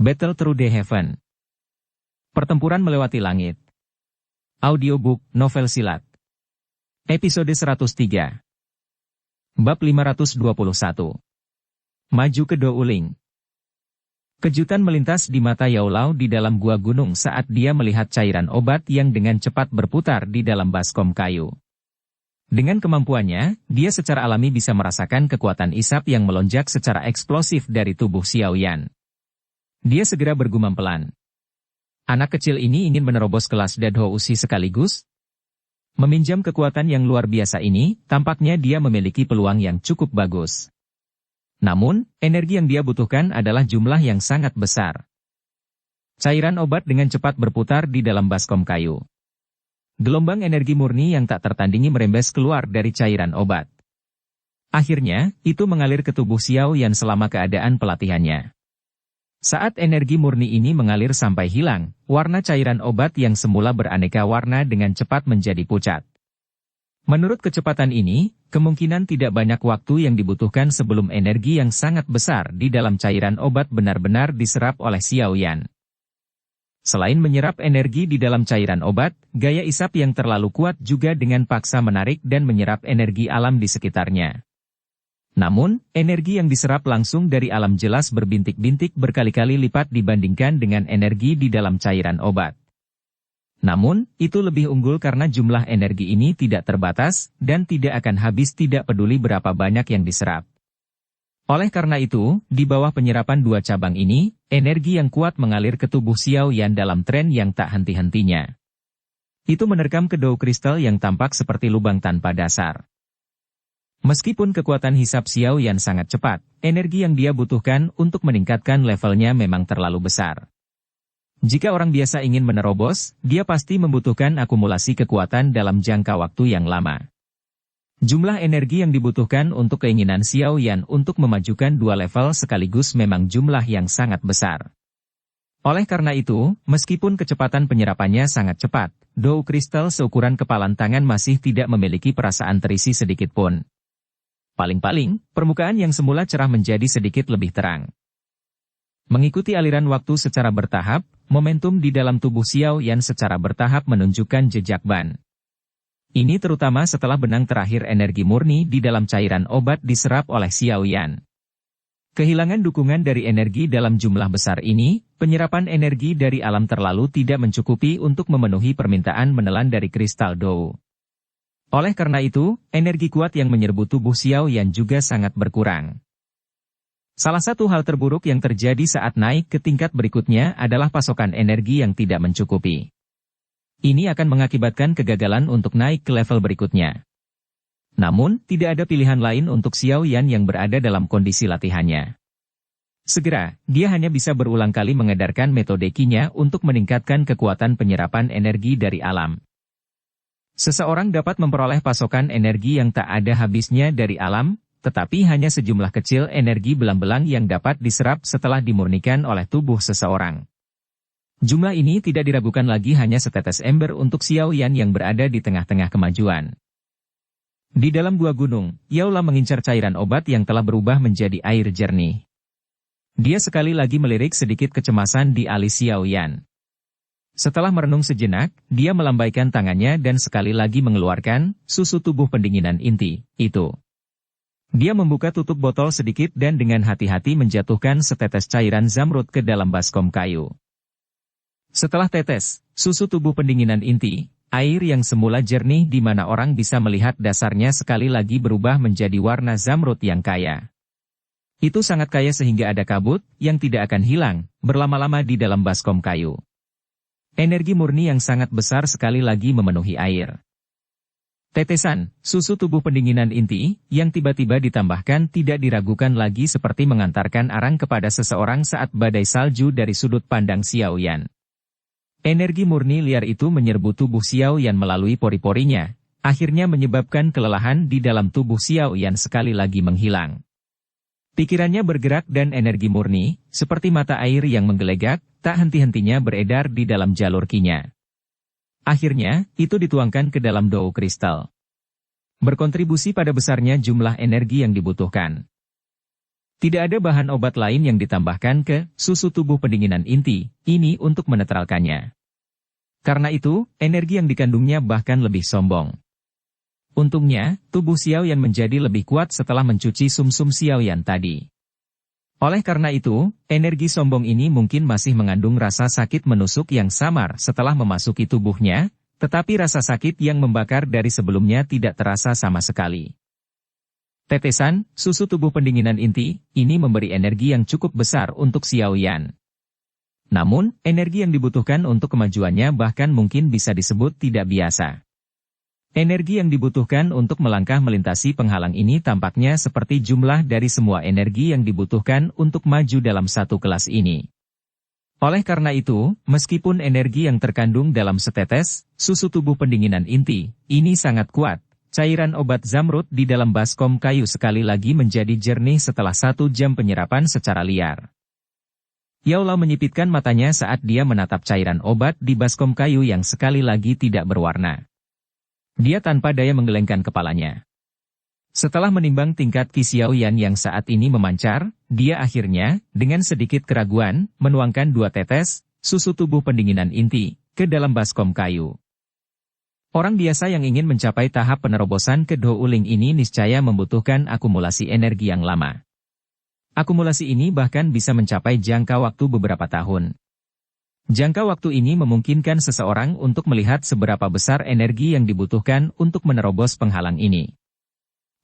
Battle Through the Heaven. Pertempuran melewati langit. Audiobook, novel silat. Episode 103. Bab 521. Maju ke Do Uling. Kejutan melintas di mata Yao Lao di dalam gua gunung saat dia melihat cairan obat yang dengan cepat berputar di dalam baskom kayu. Dengan kemampuannya, dia secara alami bisa merasakan kekuatan isap yang melonjak secara eksplosif dari tubuh Xiao Yan. Dia segera bergumam pelan. Anak kecil ini ingin menerobos kelas Dadho Usi sekaligus? Meminjam kekuatan yang luar biasa ini, tampaknya dia memiliki peluang yang cukup bagus. Namun, energi yang dia butuhkan adalah jumlah yang sangat besar. Cairan obat dengan cepat berputar di dalam baskom kayu. Gelombang energi murni yang tak tertandingi merembes keluar dari cairan obat. Akhirnya, itu mengalir ke tubuh Xiao Yan selama keadaan pelatihannya. Saat energi murni ini mengalir sampai hilang, warna cairan obat yang semula beraneka warna dengan cepat menjadi pucat. Menurut kecepatan ini, kemungkinan tidak banyak waktu yang dibutuhkan sebelum energi yang sangat besar di dalam cairan obat benar-benar diserap oleh Xiao Yan. Selain menyerap energi di dalam cairan obat, gaya isap yang terlalu kuat juga dengan paksa menarik dan menyerap energi alam di sekitarnya. Namun, energi yang diserap langsung dari alam jelas berbintik-bintik berkali-kali lipat dibandingkan dengan energi di dalam cairan obat. Namun, itu lebih unggul karena jumlah energi ini tidak terbatas, dan tidak akan habis tidak peduli berapa banyak yang diserap. Oleh karena itu, di bawah penyerapan dua cabang ini, energi yang kuat mengalir ke tubuh Xiao Yan dalam tren yang tak henti-hentinya. Itu menerkam ke Do kristal yang tampak seperti lubang tanpa dasar. Meskipun kekuatan hisap Xiao Yan sangat cepat, energi yang dia butuhkan untuk meningkatkan levelnya memang terlalu besar. Jika orang biasa ingin menerobos, dia pasti membutuhkan akumulasi kekuatan dalam jangka waktu yang lama. Jumlah energi yang dibutuhkan untuk keinginan Xiao Yan untuk memajukan dua level sekaligus memang jumlah yang sangat besar. Oleh karena itu, meskipun kecepatan penyerapannya sangat cepat, Do kristal seukuran kepalan tangan masih tidak memiliki perasaan terisi sedikit pun. Paling-paling, permukaan yang semula cerah menjadi sedikit lebih terang. Mengikuti aliran waktu secara bertahap, momentum di dalam tubuh Xiao Yan secara bertahap menunjukkan jejak ban. Ini terutama setelah benang terakhir energi murni di dalam cairan obat diserap oleh Xiao Yan. Kehilangan dukungan dari energi dalam jumlah besar ini, penyerapan energi dari alam terlalu tidak mencukupi untuk memenuhi permintaan menelan dari kristal Do. Oleh karena itu, energi kuat yang menyerbu tubuh Xiao Yan juga sangat berkurang. Salah satu hal terburuk yang terjadi saat naik ke tingkat berikutnya adalah pasokan energi yang tidak mencukupi. Ini akan mengakibatkan kegagalan untuk naik ke level berikutnya. Namun, tidak ada pilihan lain untuk Xiao Yan yang berada dalam kondisi latihannya. Segera, dia hanya bisa berulang kali mengedarkan metode Qi-nya untuk meningkatkan kekuatan penyerapan energi dari alam. Seseorang dapat memperoleh pasokan energi yang tak ada habisnya dari alam, tetapi hanya sejumlah kecil energi belang-belang yang dapat diserap setelah dimurnikan oleh tubuh seseorang. Jumlah ini tidak diragukan lagi hanya setetes ember untuk Xiao Yan yang berada di tengah-tengah kemajuan. Di dalam gua gunung, Yao Lao mengincar cairan obat yang telah berubah menjadi air jernih. Dia sekali lagi melirik sedikit kecemasan di alis Xiao Yan. Setelah merenung sejenak, dia melambaikan tangannya dan sekali lagi mengeluarkan susu tubuh pendinginan inti, itu. Dia membuka tutup botol sedikit dan dengan hati-hati menjatuhkan setetes cairan zamrud ke dalam baskom kayu. Setelah tetes, susu tubuh pendinginan inti, air yang semula jernih di mana orang bisa melihat dasarnya sekali lagi berubah menjadi warna zamrud yang kaya. Itu sangat kaya sehingga ada kabut, yang tidak akan hilang, berlama-lama di dalam baskom kayu. Energi murni yang sangat besar sekali lagi memenuhi air. Tetesan, susu tubuh pendinginan inti, yang tiba-tiba ditambahkan tidak diragukan lagi seperti mengantarkan arang kepada seseorang saat badai salju dari sudut pandang Xiao Yan. Energi murni liar itu menyerbu tubuh Xiao Yan melalui pori-porinya, akhirnya menyebabkan kelelahan di dalam tubuh Xiao Yan sekali lagi menghilang. Pikirannya bergerak dan energi murni, seperti mata air yang menggelegak, tak henti-hentinya beredar di dalam jalur Qi-nya. Akhirnya, itu dituangkan ke dalam Do kristal. Berkontribusi pada besarnya jumlah energi yang dibutuhkan. Tidak ada bahan obat lain yang ditambahkan ke susu tubuh pendinginan inti ini untuk menetralkannya. Karena itu, energi yang dikandungnya bahkan lebih sombong. Untungnya, tubuh Xiaoyan menjadi lebih kuat setelah mencuci sumsum Xiaoyan tadi. Oleh karena itu, energi sombong ini mungkin masih mengandung rasa sakit menusuk yang samar setelah memasuki tubuhnya, tetapi rasa sakit yang membakar dari sebelumnya tidak terasa sama sekali. Tetesan, susu tubuh pendinginan inti, ini memberi energi yang cukup besar untuk Xiaoyan. Namun, energi yang dibutuhkan untuk kemajuannya bahkan mungkin bisa disebut tidak biasa. Energi yang dibutuhkan untuk melangkah melintasi penghalang ini tampaknya seperti jumlah dari semua energi yang dibutuhkan untuk maju dalam satu kelas ini. Oleh karena itu, meskipun energi yang terkandung dalam setetes susu tubuh pendinginan inti ini sangat kuat, cairan obat zamrud di dalam baskom kayu sekali lagi menjadi jernih setelah 1 jam penyerapan secara liar. Yao Lao menyipitkan matanya saat dia menatap cairan obat di baskom kayu yang sekali lagi tidak berwarna. Dia tanpa daya menggelengkan kepalanya. Setelah menimbang tingkat Qi Xiaoyan yang saat ini memancar, dia akhirnya, dengan sedikit keraguan, menuangkan 2 tetes susu tubuh pendinginan inti ke dalam baskom kayu. Orang biasa yang ingin mencapai tahap penerobosan ke Do Uling ini niscaya membutuhkan akumulasi energi yang lama. Akumulasi ini bahkan bisa mencapai jangka waktu beberapa tahun. Jangka waktu ini memungkinkan seseorang untuk melihat seberapa besar energi yang dibutuhkan untuk menerobos penghalang ini.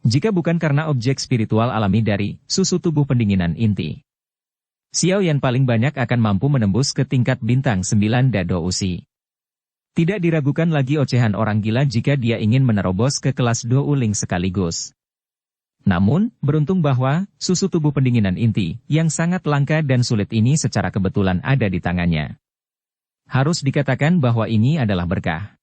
Jika bukan karena objek spiritual alami dari susu tubuh pendinginan inti, Xiaoyan paling banyak akan mampu menembus ke tingkat bintang 9 Dado Usi. Tidak diragukan lagi ocehan orang gila jika dia ingin menerobos ke kelas Do Uling sekaligus. Namun, beruntung bahwa susu tubuh pendinginan inti yang sangat langka dan sulit ini secara kebetulan ada di tangannya. Harus dikatakan bahwa ini adalah berkah.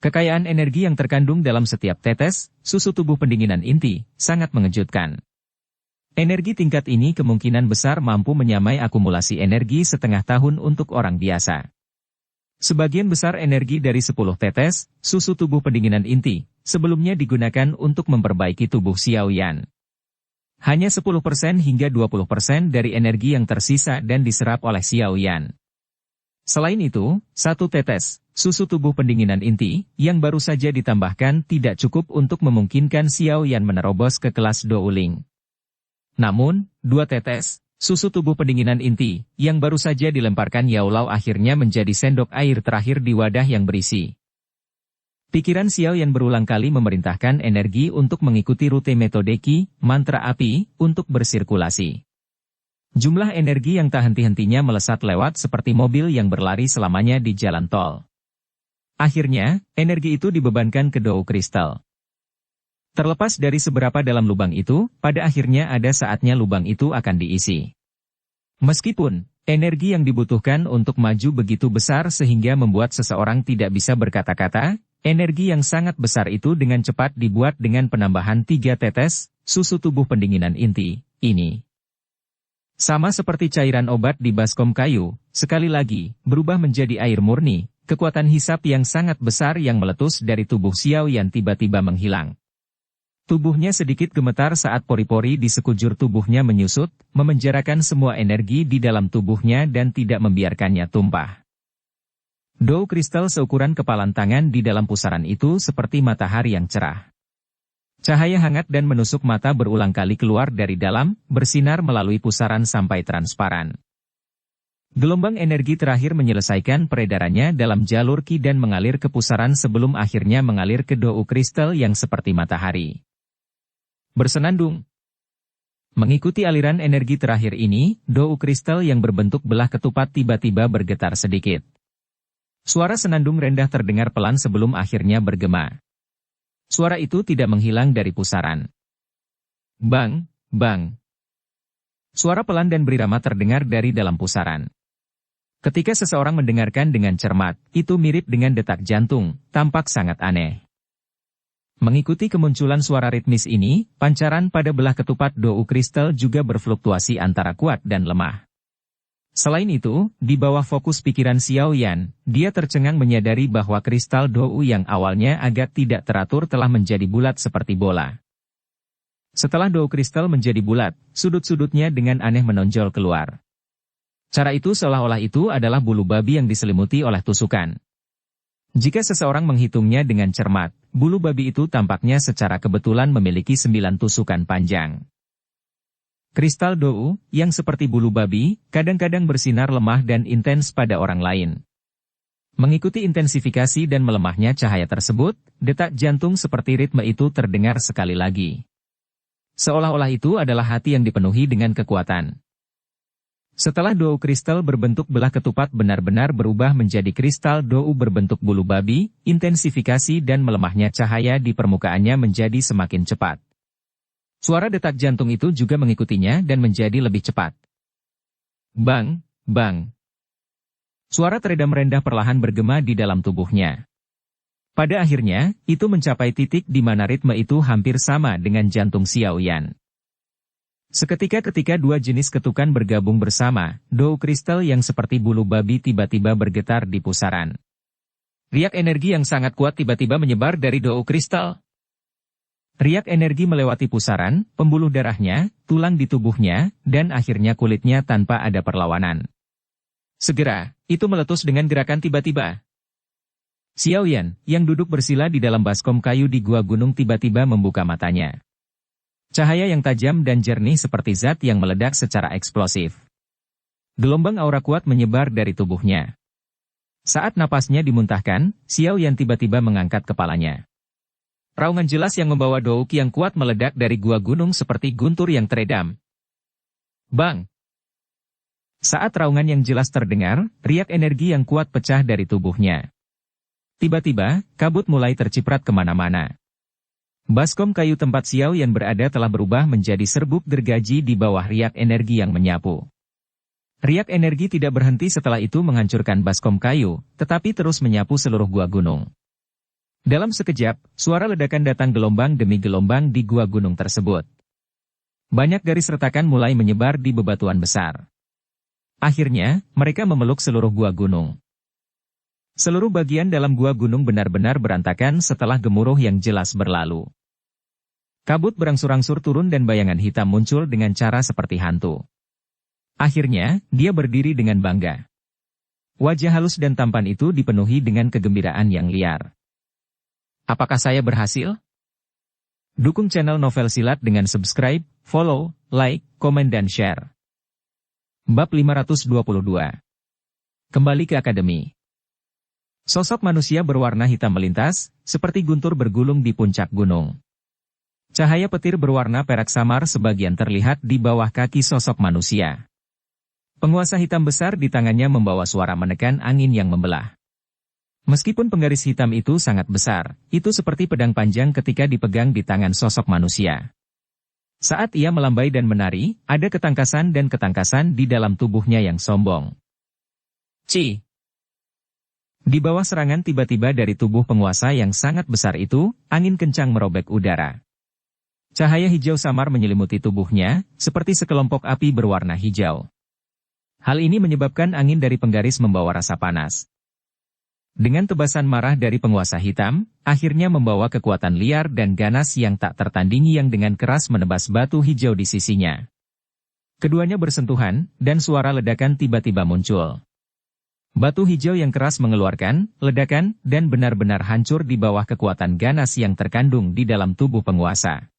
Kekayaan energi yang terkandung dalam setiap tetes susu tubuh pendinginan inti sangat mengejutkan. Energi tingkat ini kemungkinan besar mampu menyamai akumulasi energi setengah tahun untuk orang biasa. Sebagian besar energi dari 10 tetes susu tubuh pendinginan inti sebelumnya digunakan untuk memperbaiki tubuh Xiaoyan. Hanya 10% hingga 20% dari energi yang tersisa dan diserap oleh Xiaoyan. Selain itu, 1 tetes susu tubuh pendinginan inti yang baru saja ditambahkan tidak cukup untuk memungkinkan Xiaoyan menerobos ke kelas Do Uling. Namun, 2 tetes susu tubuh pendinginan inti yang baru saja dilemparkan Yao Lao akhirnya menjadi sendok air terakhir di wadah yang berisi. Pikiran Xiaoyan berulang kali memerintahkan energi untuk mengikuti rute metode Qi, mantra api, untuk bersirkulasi. Jumlah energi yang tak henti-hentinya melesat lewat seperti mobil yang berlari selamanya di jalan tol. Akhirnya, energi itu dibebankan ke Dou Kristal. Terlepas dari seberapa dalam lubang itu, pada akhirnya ada saatnya lubang itu akan diisi. Meskipun, energi yang dibutuhkan untuk maju begitu besar sehingga membuat seseorang tidak bisa berkata-kata, energi yang sangat besar itu dengan cepat dibuat dengan penambahan 3 tetes susu tubuh pendinginan inti ini. Sama seperti cairan obat di baskom kayu, sekali lagi, berubah menjadi air murni, kekuatan hisap yang sangat besar yang meletus dari tubuh Xiaoyan tiba-tiba menghilang. Tubuhnya sedikit gemetar saat pori-pori di sekujur tubuhnya menyusut, memenjarakan semua energi di dalam tubuhnya dan tidak membiarkannya tumpah. Dou kristal seukuran kepalan tangan di dalam pusaran itu seperti matahari yang cerah. Cahaya hangat dan menusuk mata berulang kali keluar dari dalam, bersinar melalui pusaran sampai transparan. Gelombang energi terakhir menyelesaikan peredarannya dalam jalur Qi dan mengalir ke pusaran sebelum akhirnya mengalir ke Dou kristal yang seperti matahari. Bersenandung. Mengikuti aliran energi terakhir ini, Dou kristal yang berbentuk belah ketupat tiba-tiba bergetar sedikit. Suara senandung rendah terdengar pelan sebelum akhirnya bergema. Suara itu tidak menghilang dari pusaran. Bang, bang. Suara pelan dan berirama terdengar dari dalam pusaran. Ketika seseorang mendengarkan dengan cermat, itu mirip dengan detak jantung, tampak sangat aneh. Mengikuti kemunculan suara ritmis ini, pancaran pada belah ketupat Dou kristal juga berfluktuasi antara kuat dan lemah. Selain itu, di bawah fokus pikiran Xiaoyan, dia tercengang menyadari bahwa kristal Dou yang awalnya agak tidak teratur telah menjadi bulat seperti bola. Setelah Dou kristal menjadi bulat, sudut-sudutnya dengan aneh menonjol keluar. Cara itu seolah-olah itu adalah bulu babi yang diselimuti oleh tusukan. Jika seseorang menghitungnya dengan cermat, bulu babi itu tampaknya secara kebetulan memiliki 9 tusukan panjang. Kristal Dou, yang seperti bulu babi, kadang-kadang bersinar lemah dan intens pada orang lain. Mengikuti intensifikasi dan melemahnya cahaya tersebut, detak jantung seperti ritme itu terdengar sekali lagi. Seolah-olah itu adalah hati yang dipenuhi dengan kekuatan. Setelah Dou kristal berbentuk belah ketupat benar-benar berubah menjadi kristal Dou berbentuk bulu babi, intensifikasi dan melemahnya cahaya di permukaannya menjadi semakin cepat. Suara detak jantung itu juga mengikutinya dan menjadi lebih cepat. Bang, bang. Suara teredam rendah perlahan bergema di dalam tubuhnya. Pada akhirnya, itu mencapai titik di mana ritme itu hampir sama dengan jantung Xiao Yan. Seketika ketika dua jenis ketukan bergabung bersama, Dou kristal yang seperti bulu babi tiba-tiba bergetar di pusaran. Riak energi yang sangat kuat tiba-tiba menyebar dari Dou kristal. Riak energi melewati pusaran, pembuluh darahnya, tulang di tubuhnya, dan akhirnya kulitnya tanpa ada perlawanan. Segera, itu meletus dengan gerakan tiba-tiba. Xiao Yan, yang duduk bersila di dalam baskom kayu di gua gunung tiba-tiba membuka matanya. Cahaya yang tajam dan jernih seperti zat yang meledak secara eksplosif. Gelombang aura kuat menyebar dari tubuhnya. Saat napasnya dimuntahkan, Xiao Yan tiba-tiba mengangkat kepalanya. Raungan jelas yang membawa Dou Qi yang kuat meledak dari gua gunung seperti guntur yang teredam. Bang! Saat raungan yang jelas terdengar, riak energi yang kuat pecah dari tubuhnya. Tiba-tiba, kabut mulai terciprat kemana-mana. Baskom kayu tempat Xiao Yan berada telah berubah menjadi serbuk gergaji di bawah riak energi yang menyapu. Riak energi tidak berhenti setelah itu menghancurkan baskom kayu, tetapi terus menyapu seluruh gua gunung. Dalam sekejap, suara ledakan datang gelombang demi gelombang di gua gunung tersebut. Banyak garis retakan mulai menyebar di bebatuan besar. Akhirnya, mereka memeluk seluruh gua gunung. Seluruh bagian dalam gua gunung benar-benar berantakan setelah gemuruh yang jelas berlalu. Kabut berangsur-angsur turun dan bayangan hitam muncul dengan cara seperti hantu. Akhirnya, dia berdiri dengan bangga. Wajah halus dan tampan itu dipenuhi dengan kegembiraan yang liar. Apakah saya berhasil? Dukung channel Novel Silat dengan subscribe, follow, like, komen dan share. Bab 522. Kembali ke Akademi. Sosok manusia berwarna hitam melintas, seperti guntur bergulung di puncak gunung. Cahaya petir berwarna perak samar sebagian terlihat di bawah kaki sosok manusia. Penguasa hitam besar di tangannya membawa suara menekan angin yang membelah. Meskipun penggaris hitam itu sangat besar, itu seperti pedang panjang ketika dipegang di tangan sosok manusia. Saat ia melambai dan menari, ada ketangkasan dan ketangkasan di dalam tubuhnya yang sombong. Ci! Di bawah serangan tiba-tiba dari tubuh penguasa yang sangat besar itu, angin kencang merobek udara. Cahaya hijau samar menyelimuti tubuhnya, seperti sekelompok api berwarna hijau. Hal ini menyebabkan angin dari penggaris membawa rasa panas. Dengan tebasan marah dari penguasa hitam, akhirnya membawa kekuatan liar dan ganas yang tak tertandingi yang dengan keras menebas batu hijau di sisinya. Keduanya bersentuhan, dan suara ledakan tiba-tiba muncul. Batu hijau yang keras mengeluarkan ledakan dan benar-benar hancur di bawah kekuatan ganas yang terkandung di dalam tubuh penguasa.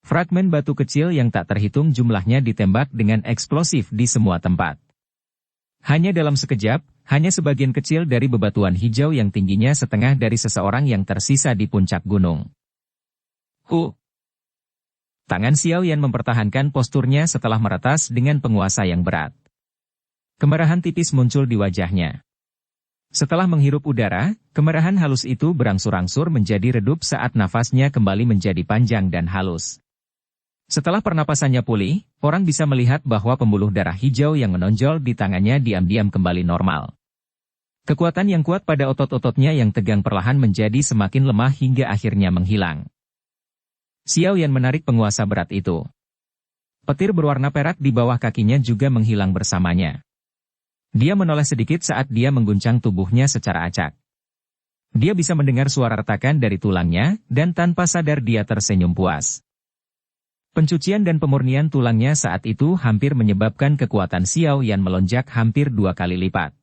Fragmen batu kecil yang tak terhitung jumlahnya ditembak dengan eksplosif di semua tempat. Hanya dalam sekejap, hanya sebagian kecil dari bebatuan hijau yang tingginya setengah dari seseorang yang tersisa di puncak gunung. Tangan Xiao Yan mempertahankan posturnya setelah meretas dengan penguasa yang berat. Kemerahan tipis muncul di wajahnya. Setelah menghirup udara, kemerahan halus itu berangsur-angsur menjadi redup saat nafasnya kembali menjadi panjang dan halus. Setelah pernapasannya pulih, orang bisa melihat bahwa pembuluh darah hijau yang menonjol di tangannya diam-diam kembali normal. Kekuatan yang kuat pada otot-ototnya yang tegang perlahan menjadi semakin lemah hingga akhirnya menghilang. Xiao Yan menarik penguasa berat itu. Petir berwarna perak di bawah kakinya juga menghilang bersamanya. Dia menoleh sedikit saat dia mengguncang tubuhnya secara acak. Dia bisa mendengar suara retakan dari tulangnya, dan tanpa sadar dia tersenyum puas. Pencucian dan pemurnian tulangnya saat itu hampir menyebabkan kekuatan Xiao Yan melonjak hampir 2 kali lipat.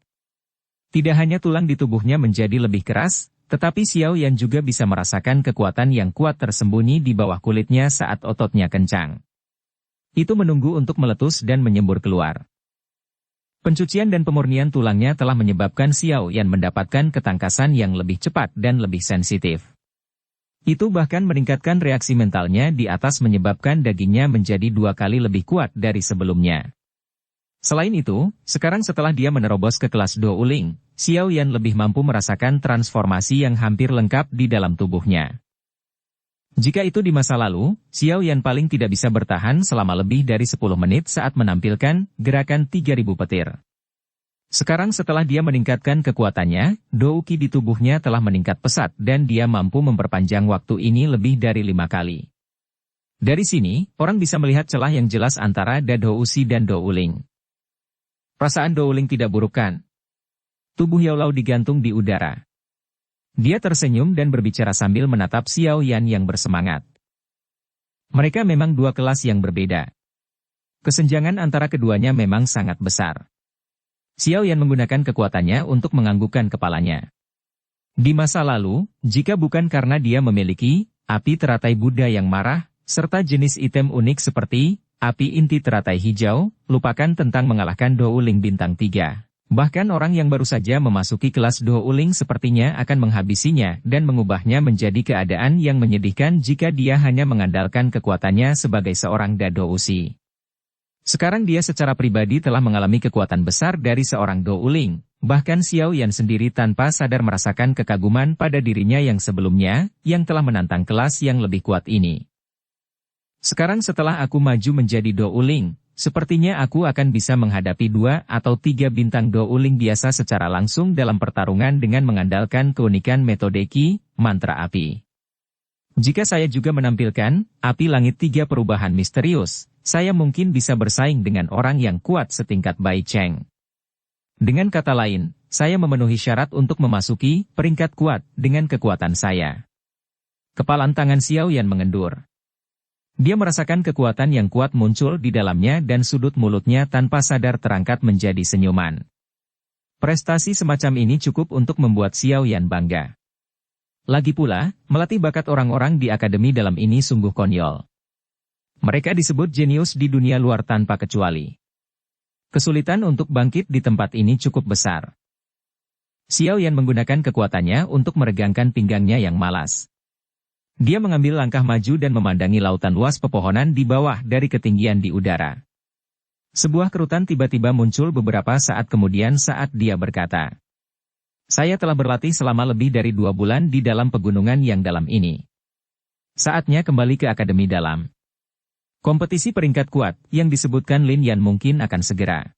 Tidak hanya tulang di tubuhnya menjadi lebih keras, tetapi Xiao Yan juga bisa merasakan kekuatan yang kuat tersembunyi di bawah kulitnya saat ototnya kencang. Itu menunggu untuk meletus dan menyembur keluar. Pencucian dan pemurnian tulangnya telah menyebabkan Xiao Yan mendapatkan ketangkasan yang lebih cepat dan lebih sensitif. Itu bahkan meningkatkan reaksi mentalnya di atas menyebabkan dagingnya menjadi 2 kali lebih kuat dari sebelumnya. Selain itu, sekarang setelah dia menerobos ke kelas Do Uling, Xiao Yan lebih mampu merasakan transformasi yang hampir lengkap di dalam tubuhnya. Jika itu di masa lalu, Xiao Yan paling tidak bisa bertahan selama lebih dari 10 menit saat menampilkan gerakan 3000 petir. Sekarang setelah dia meningkatkan kekuatannya, Douki di tubuhnya telah meningkat pesat dan dia mampu memperpanjang waktu ini lebih dari 5 kali. Dari sini, orang bisa melihat celah yang jelas antara Dadousi dan Douling. Perasaan Douling tidak buruk kan? Tubuh Yao Lao digantung di udara. Dia tersenyum dan berbicara sambil menatap Xiao Yan yang bersemangat. Mereka memang 2 kelas yang berbeda. Kesenjangan antara keduanya memang sangat besar. Xiao Yan menggunakan kekuatannya untuk menganggukkan kepalanya. Di masa lalu, jika bukan karena dia memiliki api teratai Buddha yang marah, serta jenis item unik seperti api inti teratai hijau, lupakan tentang mengalahkan Douling bintang 3. Bahkan orang yang baru saja memasuki kelas Douling sepertinya akan menghabisinya dan mengubahnya menjadi keadaan yang menyedihkan jika dia hanya mengandalkan kekuatannya sebagai seorang Dadousi. Sekarang dia secara pribadi telah mengalami kekuatan besar dari seorang Douling, bahkan Xiao Yan sendiri tanpa sadar merasakan kekaguman pada dirinya yang sebelumnya, yang telah menantang kelas yang lebih kuat ini. Sekarang setelah aku maju menjadi Douling, sepertinya aku akan bisa menghadapi 2 atau 3 bintang Douling biasa secara langsung dalam pertarungan dengan mengandalkan keunikan metode Qi, mantra api. Jika saya juga menampilkan api langit 3 perubahan misterius, saya mungkin bisa bersaing dengan orang yang kuat setingkat Bai Cheng. Dengan kata lain, saya memenuhi syarat untuk memasuki peringkat kuat dengan kekuatan saya. Kepalan tangan Xiao Yan mengendur. Dia merasakan kekuatan yang kuat muncul di dalamnya dan sudut mulutnya tanpa sadar terangkat menjadi senyuman. Prestasi semacam ini cukup untuk membuat Xiao Yan bangga. Lagi pula, melatih bakat orang-orang di akademi dalam ini sungguh konyol. Mereka disebut jenius di dunia luar tanpa kecuali. Kesulitan untuk bangkit di tempat ini cukup besar. Xiao Yan menggunakan kekuatannya untuk meregangkan pinggangnya yang malas. Dia mengambil langkah maju dan memandangi lautan luas pepohonan di bawah dari ketinggian di udara. Sebuah kerutan tiba-tiba muncul beberapa saat kemudian saat dia berkata, "Saya telah berlatih selama lebih dari 2 bulan di dalam pegunungan yang dalam ini. Saatnya kembali ke akademi dalam. Kompetisi peringkat kuat yang disebutkan Lin Yan mungkin akan segera.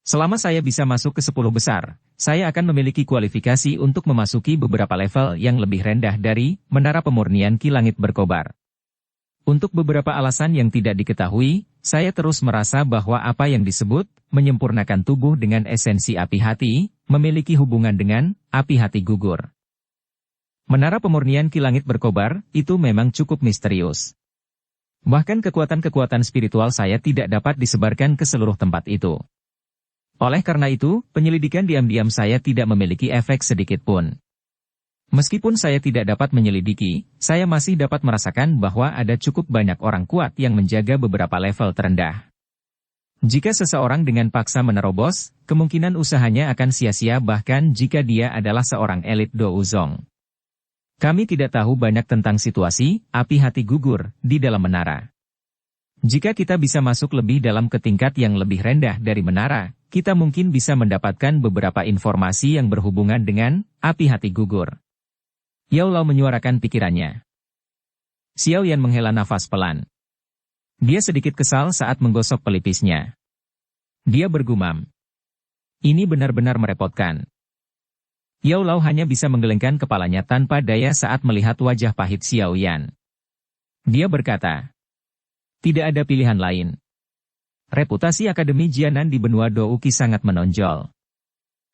Selama saya bisa masuk ke 10 besar, saya akan memiliki kualifikasi untuk memasuki beberapa level yang lebih rendah dari Menara Pemurnian Qi Langit Berkobar. Untuk beberapa alasan yang tidak diketahui, saya terus merasa bahwa apa yang disebut menyempurnakan tubuh dengan esensi api hati, memiliki hubungan dengan api hati gugur. Menara Pemurnian Qi Langit Berkobar, itu memang cukup misterius. Bahkan kekuatan-kekuatan spiritual saya tidak dapat disebarkan ke seluruh tempat itu. Oleh karena itu, penyelidikan diam-diam saya tidak memiliki efek sedikit pun. Meskipun saya tidak dapat menyelidiki, saya masih dapat merasakan bahwa ada cukup banyak orang kuat yang menjaga beberapa level terendah. Jika seseorang dengan paksa menerobos, kemungkinan usahanya akan sia-sia bahkan jika dia adalah seorang elit Douzong. Kami tidak tahu banyak tentang situasi api hati gugur di dalam menara. Jika kita bisa masuk lebih dalam ke tingkat yang lebih rendah dari menara, kita mungkin bisa mendapatkan beberapa informasi yang berhubungan dengan api hati gugur. Yao Lao menyuarakan pikirannya. Xiao Yan menghela nafas pelan. Dia sedikit kesal saat menggosok pelipisnya. Dia bergumam. Ini benar-benar merepotkan. Yao Lao hanya bisa menggelengkan kepalanya tanpa daya saat melihat wajah pahit Xiao Yan. Dia berkata, tidak ada pilihan lain. Reputasi Akademi Jianan di benua Douki sangat menonjol.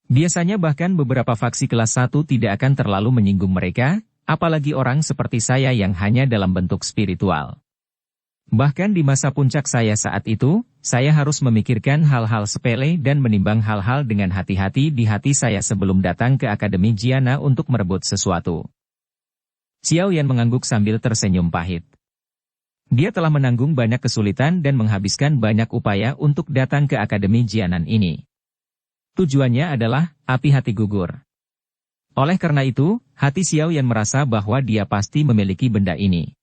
Biasanya bahkan beberapa faksi kelas 1 tidak akan terlalu menyinggung mereka, apalagi orang seperti saya yang hanya dalam bentuk spiritual. Bahkan di masa puncak saya saat itu, saya harus memikirkan hal-hal sepele dan menimbang hal-hal dengan hati-hati di hati saya sebelum datang ke Akademi Giana untuk merebut sesuatu. Xiao Yan mengangguk sambil tersenyum pahit. Dia telah menanggung banyak kesulitan dan menghabiskan banyak upaya untuk datang ke Akademi Jianan ini. Tujuannya adalah api hati gugur. Oleh karena itu, hati Xiao Yan merasa bahwa dia pasti memiliki benda ini.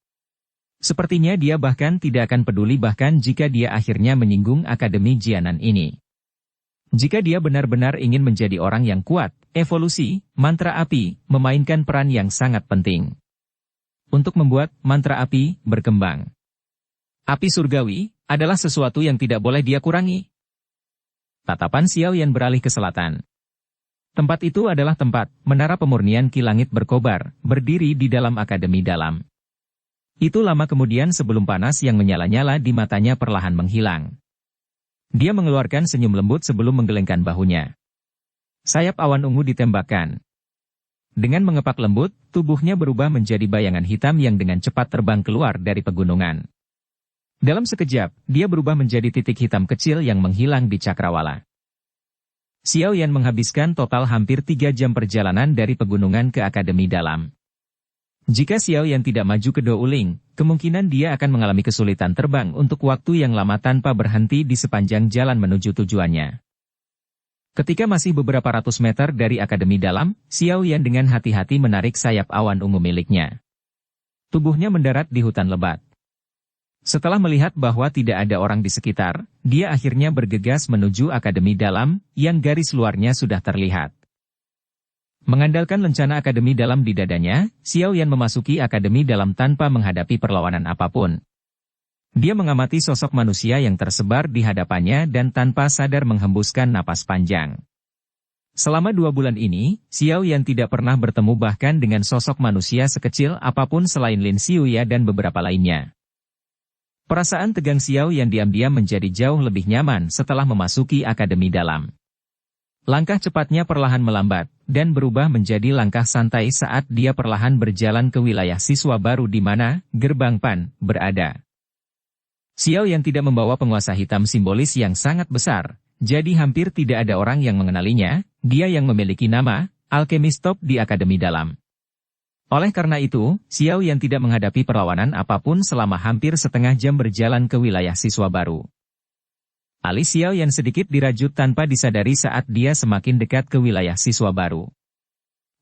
Sepertinya dia bahkan tidak akan peduli bahkan jika dia akhirnya menyinggung Akademi Jianan ini. Jika dia benar-benar ingin menjadi orang yang kuat, evolusi, mantra api, memainkan peran yang sangat penting. Untuk membuat mantra api berkembang. Api surgawi adalah sesuatu yang tidak boleh dia kurangi. Tatapan Xiao Yan beralih ke selatan. Tempat itu adalah tempat menara pemurnian Ki Langit berkobar, berdiri di dalam Akademi dalam. Itu lama kemudian sebelum panas yang menyala-nyala di matanya perlahan menghilang. Dia mengeluarkan senyum lembut sebelum menggelengkan bahunya. Sayap awan ungu ditembakkan. Dengan mengepak lembut, tubuhnya berubah menjadi bayangan hitam yang dengan cepat terbang keluar dari pegunungan. Dalam sekejap, dia berubah menjadi titik hitam kecil yang menghilang di cakrawala. Xiao Yan menghabiskan total hampir 3 jam perjalanan dari pegunungan ke Akademi dalam. Jika Xiao Yan tidak maju ke Douling, kemungkinan dia akan mengalami kesulitan terbang untuk waktu yang lama tanpa berhenti di sepanjang jalan menuju tujuannya. Ketika masih beberapa ratus meter dari Akademi dalam, Xiao Yan dengan hati-hati menarik sayap awan ungu miliknya. Tubuhnya mendarat di hutan lebat. Setelah melihat bahwa tidak ada orang di sekitar, dia akhirnya bergegas menuju Akademi dalam, yang garis luarnya sudah terlihat. Mengandalkan lencana Akademi dalam di dadanya, Xiao Yan memasuki Akademi dalam tanpa menghadapi perlawanan apapun. Dia mengamati sosok manusia yang tersebar di hadapannya dan tanpa sadar menghembuskan napas panjang. Selama 2 bulan ini, Xiao Yan tidak pernah bertemu bahkan dengan sosok manusia sekecil apapun selain Lin Xiuya dan beberapa lainnya. Perasaan tegang Xiao Yan diam-diam menjadi jauh lebih nyaman setelah memasuki Akademi dalam. Langkah cepatnya perlahan melambat, dan berubah menjadi langkah santai saat dia perlahan berjalan ke wilayah siswa baru di mana gerbang Pan berada. Xiao Yan tidak membawa penguasa hitam simbolis yang sangat besar, jadi hampir tidak ada orang yang mengenalinya, dia yang memiliki nama, alkemis top di Akademi dalam. Oleh karena itu, Xiao Yan tidak menghadapi perlawanan apapun selama hampir setengah jam berjalan ke wilayah siswa baru. Alis Xiao Yan sedikit dirajut tanpa disadari saat dia semakin dekat ke wilayah siswa baru.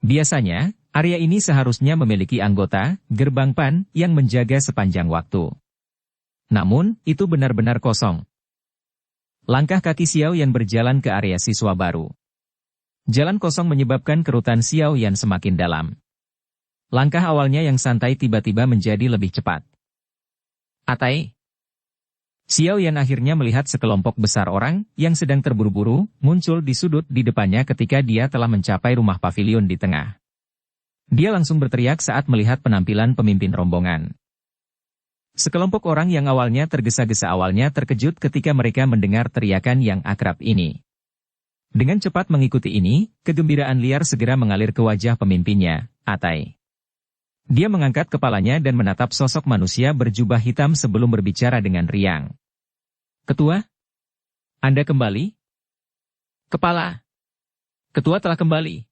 Biasanya, area ini seharusnya memiliki anggota, gerbang Pan, yang menjaga sepanjang waktu. Namun, itu benar-benar kosong. Langkah kaki Xiao Yan berjalan ke area siswa baru. Jalan kosong menyebabkan kerutan Xiao Yan semakin dalam. Langkah awalnya yang santai tiba-tiba menjadi lebih cepat. Atai. Xiao Yan akhirnya melihat sekelompok besar orang yang sedang terburu-buru muncul di sudut di depannya ketika dia telah mencapai rumah pavilion di tengah. Dia langsung berteriak saat melihat penampilan pemimpin rombongan. Sekelompok orang yang awalnya tergesa-gesa awalnya terkejut ketika mereka mendengar teriakan yang akrab ini. Dengan cepat mengikuti ini, kegembiraan liar segera mengalir ke wajah pemimpinnya, Atai. Dia mengangkat kepalanya dan menatap sosok manusia berjubah hitam sebelum berbicara dengan riang. Ketua? Anda kembali? Kepala? Ketua telah kembali.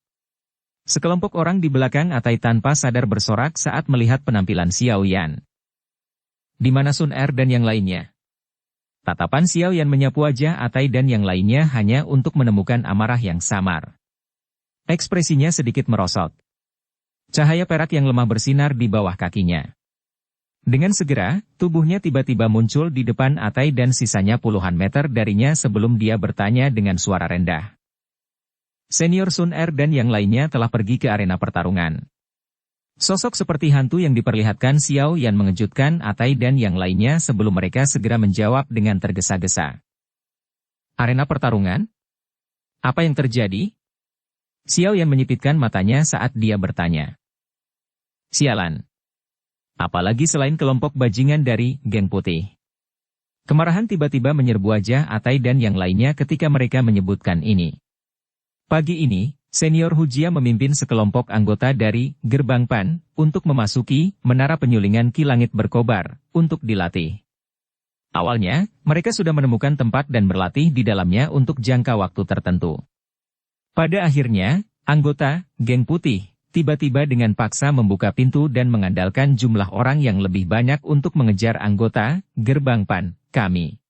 Sekelompok orang di belakang Atai tanpa sadar bersorak saat melihat penampilan Xiao Yan. Di mana Sun Er dan yang lainnya? Tatapan Xiao Yan menyapu wajah Atai dan yang lainnya hanya untuk menemukan amarah yang samar. Ekspresinya sedikit merosot. Cahaya perak yang lemah bersinar di bawah kakinya. Dengan segera, tubuhnya tiba-tiba muncul di depan Atai dan sisanya puluhan meter darinya sebelum dia bertanya dengan suara rendah. Senior Sun Er dan yang lainnya telah pergi ke arena pertarungan. Sosok seperti hantu yang diperlihatkan Xiao Yan mengejutkan Atai dan yang lainnya sebelum mereka segera menjawab dengan tergesa-gesa. Arena pertarungan? Apa yang terjadi? Xiao Yan menyipitkan matanya saat dia bertanya. Sialan. Apalagi selain kelompok bajingan dari geng putih. Kemarahan tiba-tiba menyerbu wajah Atai dan yang lainnya ketika mereka menyebutkan ini. Pagi ini, Senior Hujia memimpin sekelompok anggota dari Gerbang Pan untuk memasuki menara penyulingan Ki Langit berkobar untuk dilatih. Awalnya, mereka sudah menemukan tempat dan berlatih di dalamnya untuk jangka waktu tertentu. Pada akhirnya, anggota geng putih tiba-tiba dengan paksa membuka pintu dan mengandalkan jumlah orang yang lebih banyak untuk mengejar anggota gerbang PAN kami.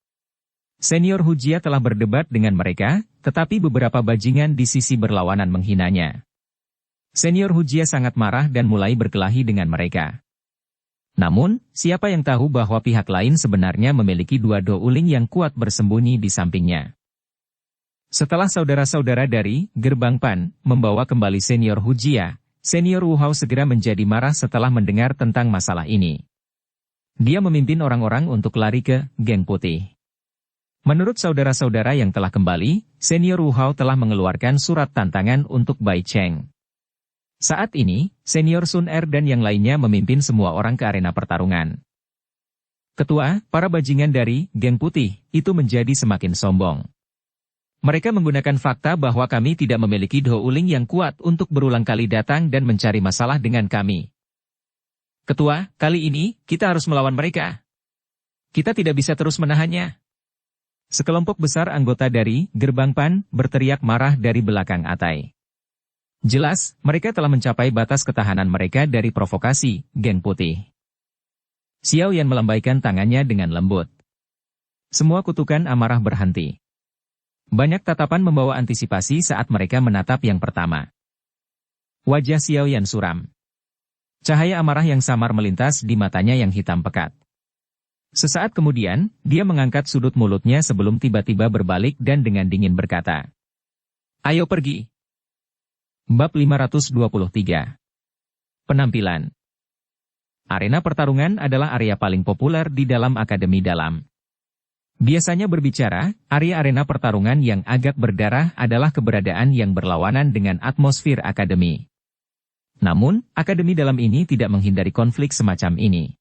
Senior Hujia telah berdebat dengan mereka, tetapi beberapa bajingan di sisi berlawanan menghinanya. Senior Hujia sangat marah dan mulai berkelahi dengan mereka. Namun, siapa yang tahu bahwa pihak lain sebenarnya memiliki dua douling yang kuat bersembunyi di sampingnya. Setelah saudara-saudara dari gerbang PAN membawa kembali Senior Hujia, Senior Wu Hao segera menjadi marah setelah mendengar tentang masalah ini. Dia memimpin orang-orang untuk lari ke geng putih. Menurut saudara-saudara yang telah kembali, Senior Wu Hao telah mengeluarkan surat tantangan untuk Bai Cheng. Saat ini, Senior Sun Er dan yang lainnya memimpin semua orang ke arena pertarungan. Ketua, para bajingan dari geng putih itu menjadi semakin sombong. Mereka menggunakan fakta bahwa kami tidak memiliki douling yang kuat untuk berulang kali datang dan mencari masalah dengan kami. Ketua, kali ini, kita harus melawan mereka. Kita tidak bisa terus menahannya. Sekelompok besar anggota dari gerbang PAN berteriak marah dari belakang Atai. Jelas, mereka telah mencapai batas ketahanan mereka dari provokasi geng putih. Xiao Yan melambaikan tangannya dengan lembut. Semua kutukan amarah berhenti. Banyak tatapan membawa antisipasi saat mereka menatap yang pertama. Wajah Xiao Yan suram. Cahaya amarah yang samar melintas di matanya yang hitam pekat. Sesaat kemudian, dia mengangkat sudut mulutnya sebelum tiba-tiba berbalik dan dengan dingin berkata, "Ayo pergi." Bab 523. Penampilan. Arena pertarungan adalah area paling populer di dalam Akademi Dalam. Biasanya berbicara, area arena pertarungan yang agak berdarah adalah keberadaan yang berlawanan dengan atmosfer Akademi. Namun, Akademi Dalam ini tidak menghindari konflik semacam ini.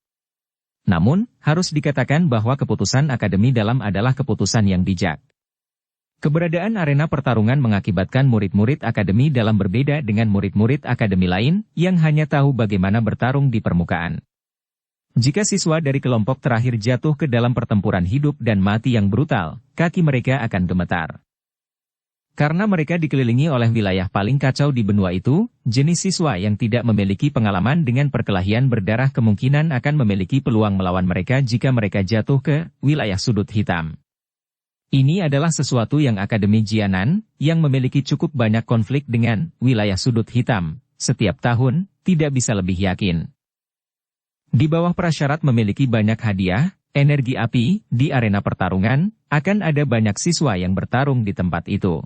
Namun, harus dikatakan bahwa keputusan Akademi Dalam adalah keputusan yang bijak. Keberadaan arena pertarungan mengakibatkan murid-murid Akademi Dalam berbeda dengan murid-murid Akademi lain yang hanya tahu bagaimana bertarung di permukaan. Jika siswa dari kelompok terakhir jatuh ke dalam pertempuran hidup dan mati yang brutal, kaki mereka akan gemetar. Karena mereka dikelilingi oleh wilayah paling kacau di benua itu, jenis siswa yang tidak memiliki pengalaman dengan perkelahian berdarah kemungkinan akan memiliki peluang melawan mereka jika mereka jatuh ke wilayah sudut hitam. Ini adalah sesuatu yang Akademi Jianan, yang memiliki cukup banyak konflik dengan wilayah sudut hitam, setiap tahun, tidak bisa lebih yakin. Di bawah prasyarat memiliki banyak hadiah, energi api, di arena pertarungan, akan ada banyak siswa yang bertarung di tempat itu.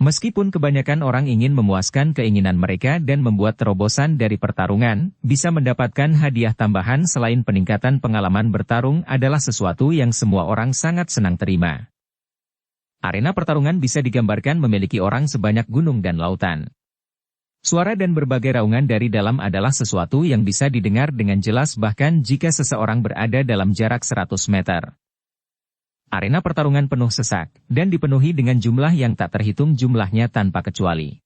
Meskipun kebanyakan orang ingin memuaskan keinginan mereka dan membuat terobosan dari pertarungan, bisa mendapatkan hadiah tambahan selain peningkatan pengalaman bertarung adalah sesuatu yang semua orang sangat senang terima. Arena pertarungan bisa digambarkan memiliki orang sebanyak gunung dan lautan. Suara dan berbagai raungan dari dalam adalah sesuatu yang bisa didengar dengan jelas bahkan jika seseorang berada dalam jarak 100 meter. Arena pertarungan penuh sesak, dan dipenuhi dengan jumlah yang tak terhitung jumlahnya tanpa kecuali.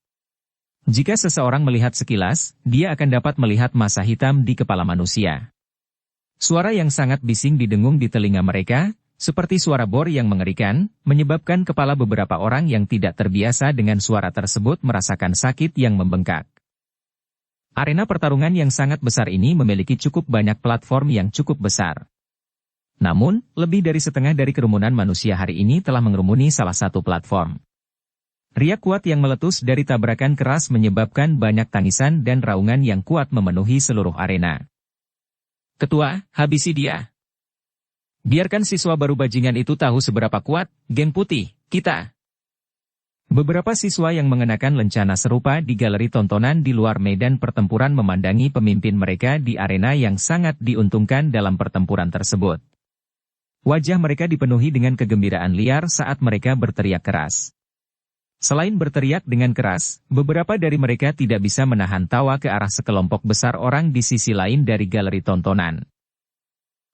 Jika seseorang melihat sekilas, dia akan dapat melihat massa hitam di kepala manusia. Suara yang sangat bising didengung di telinga mereka, seperti suara bor yang mengerikan, menyebabkan kepala beberapa orang yang tidak terbiasa dengan suara tersebut merasakan sakit yang membengkak. Arena pertarungan yang sangat besar ini memiliki cukup banyak platform yang cukup besar. Namun, lebih dari setengah dari kerumunan manusia hari ini telah mengerumuni salah satu platform. Riak kuat yang meletus dari tabrakan keras menyebabkan banyak tangisan dan raungan yang kuat memenuhi seluruh arena. Ketua, habisi dia. Biarkan siswa baru bajingan itu tahu seberapa kuat, geng putih, kita. Beberapa siswa yang mengenakan lencana serupa di galeri tontonan di luar medan pertempuran memandangi pemimpin mereka di arena yang sangat diuntungkan dalam pertempuran tersebut. Wajah mereka dipenuhi dengan kegembiraan liar saat mereka berteriak keras. Selain berteriak dengan keras, beberapa dari mereka tidak bisa menahan tawa ke arah sekelompok besar orang di sisi lain dari galeri tontonan.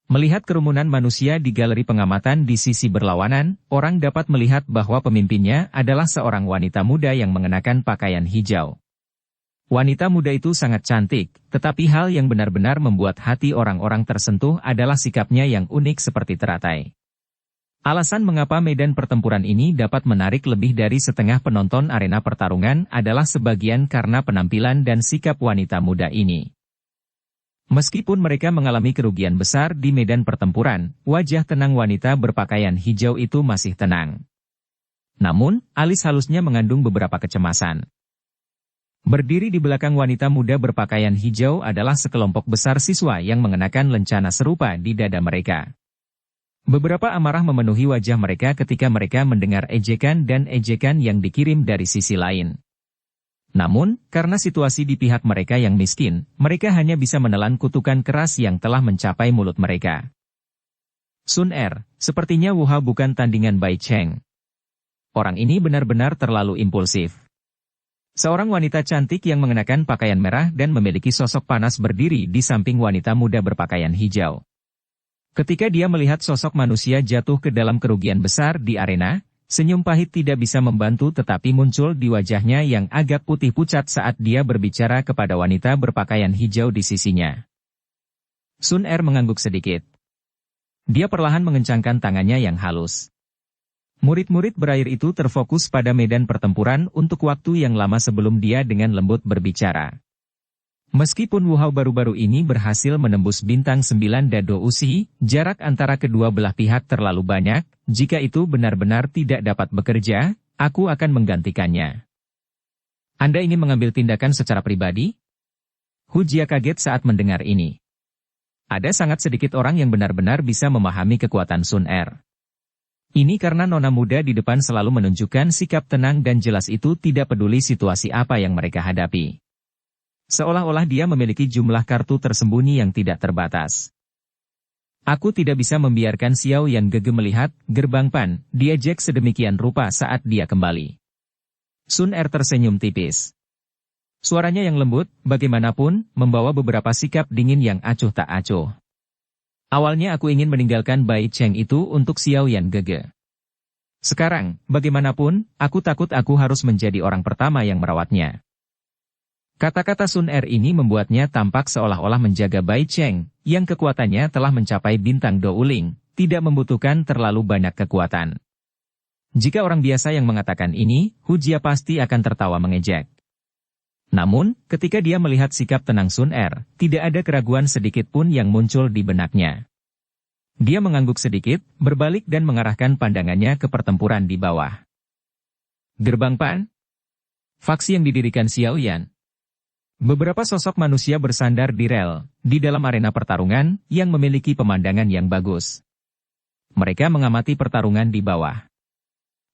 Melihat kerumunan manusia di galeri pengamatan di sisi berlawanan, orang dapat melihat bahwa pemimpinnya adalah seorang wanita muda yang mengenakan pakaian hijau. Wanita muda itu sangat cantik, tetapi hal yang benar-benar membuat hati orang-orang tersentuh adalah sikapnya yang unik seperti teratai. Alasan mengapa medan pertempuran ini dapat menarik lebih dari setengah penonton arena pertarungan adalah sebagian karena penampilan dan sikap wanita muda ini. Meskipun mereka mengalami kerugian besar di medan pertempuran, wajah tenang wanita berpakaian hijau itu masih tenang. Namun, alis halusnya mengandung beberapa kecemasan. Berdiri di belakang wanita muda berpakaian hijau adalah sekelompok besar siswa yang mengenakan lencana serupa di dada mereka. Beberapa amarah memenuhi wajah mereka ketika mereka mendengar ejekan dan ejekan yang dikirim dari sisi lain. Namun, karena situasi di pihak mereka yang miskin, mereka hanya bisa menelan kutukan keras yang telah mencapai mulut mereka. Sun Er, sepertinya Wu Hao bukan tandingan Bai Cheng. Orang ini benar-benar terlalu impulsif. Seorang wanita cantik yang mengenakan pakaian merah dan memiliki sosok panas berdiri di samping wanita muda berpakaian hijau. Ketika dia melihat sosok manusia jatuh ke dalam kerugian besar di arena, senyum pahit tidak bisa membantu tetapi muncul di wajahnya yang agak putih pucat saat dia berbicara kepada wanita berpakaian hijau di sisinya. Sun Er mengangguk sedikit. Dia perlahan mengencangkan tangannya yang halus. Murid-murid berair itu terfokus pada medan pertempuran untuk waktu yang lama sebelum dia dengan lembut berbicara. Meskipun Wu Hao baru-baru ini berhasil menembus bintang 9 Dado Usi, jarak antara kedua belah pihak terlalu banyak, jika itu benar-benar tidak dapat bekerja, aku akan menggantikannya. Anda ingin mengambil tindakan secara pribadi? Hu Jia kaget saat mendengar ini. Ada sangat sedikit orang yang benar-benar bisa memahami kekuatan Sun Er. Ini karena nona muda di depan selalu menunjukkan sikap tenang dan jelas itu tidak peduli situasi apa yang mereka hadapi. Seolah-olah dia memiliki jumlah kartu tersembunyi yang tidak terbatas. Aku tidak bisa membiarkan Xiao Yan Gege melihat gerbang Pan, diejek sedemikian rupa saat dia kembali. Sun Er tersenyum tipis. Suaranya yang lembut, bagaimanapun, membawa beberapa sikap dingin yang acuh tak acuh. Awalnya aku ingin meninggalkan Bai Cheng itu untuk Xiao Yan Gege. Sekarang, bagaimanapun, aku takut aku harus menjadi orang pertama yang merawatnya. Kata-kata Sun Er ini membuatnya tampak seolah-olah menjaga Bai Cheng, yang kekuatannya telah mencapai bintang Douling, tidak membutuhkan terlalu banyak kekuatan. Jika orang biasa yang mengatakan ini, Hu Jia pasti akan tertawa mengejek. Namun, ketika dia melihat sikap tenang Sun Er, tidak ada keraguan sedikit pun yang muncul di benaknya. Dia mengangguk sedikit, berbalik dan mengarahkan pandangannya ke pertempuran di bawah. Gerbang Pan? Faksi yang didirikan Xiao Yan. Beberapa sosok manusia bersandar di rel, di dalam arena pertarungan, yang memiliki pemandangan yang bagus. Mereka mengamati pertarungan di bawah.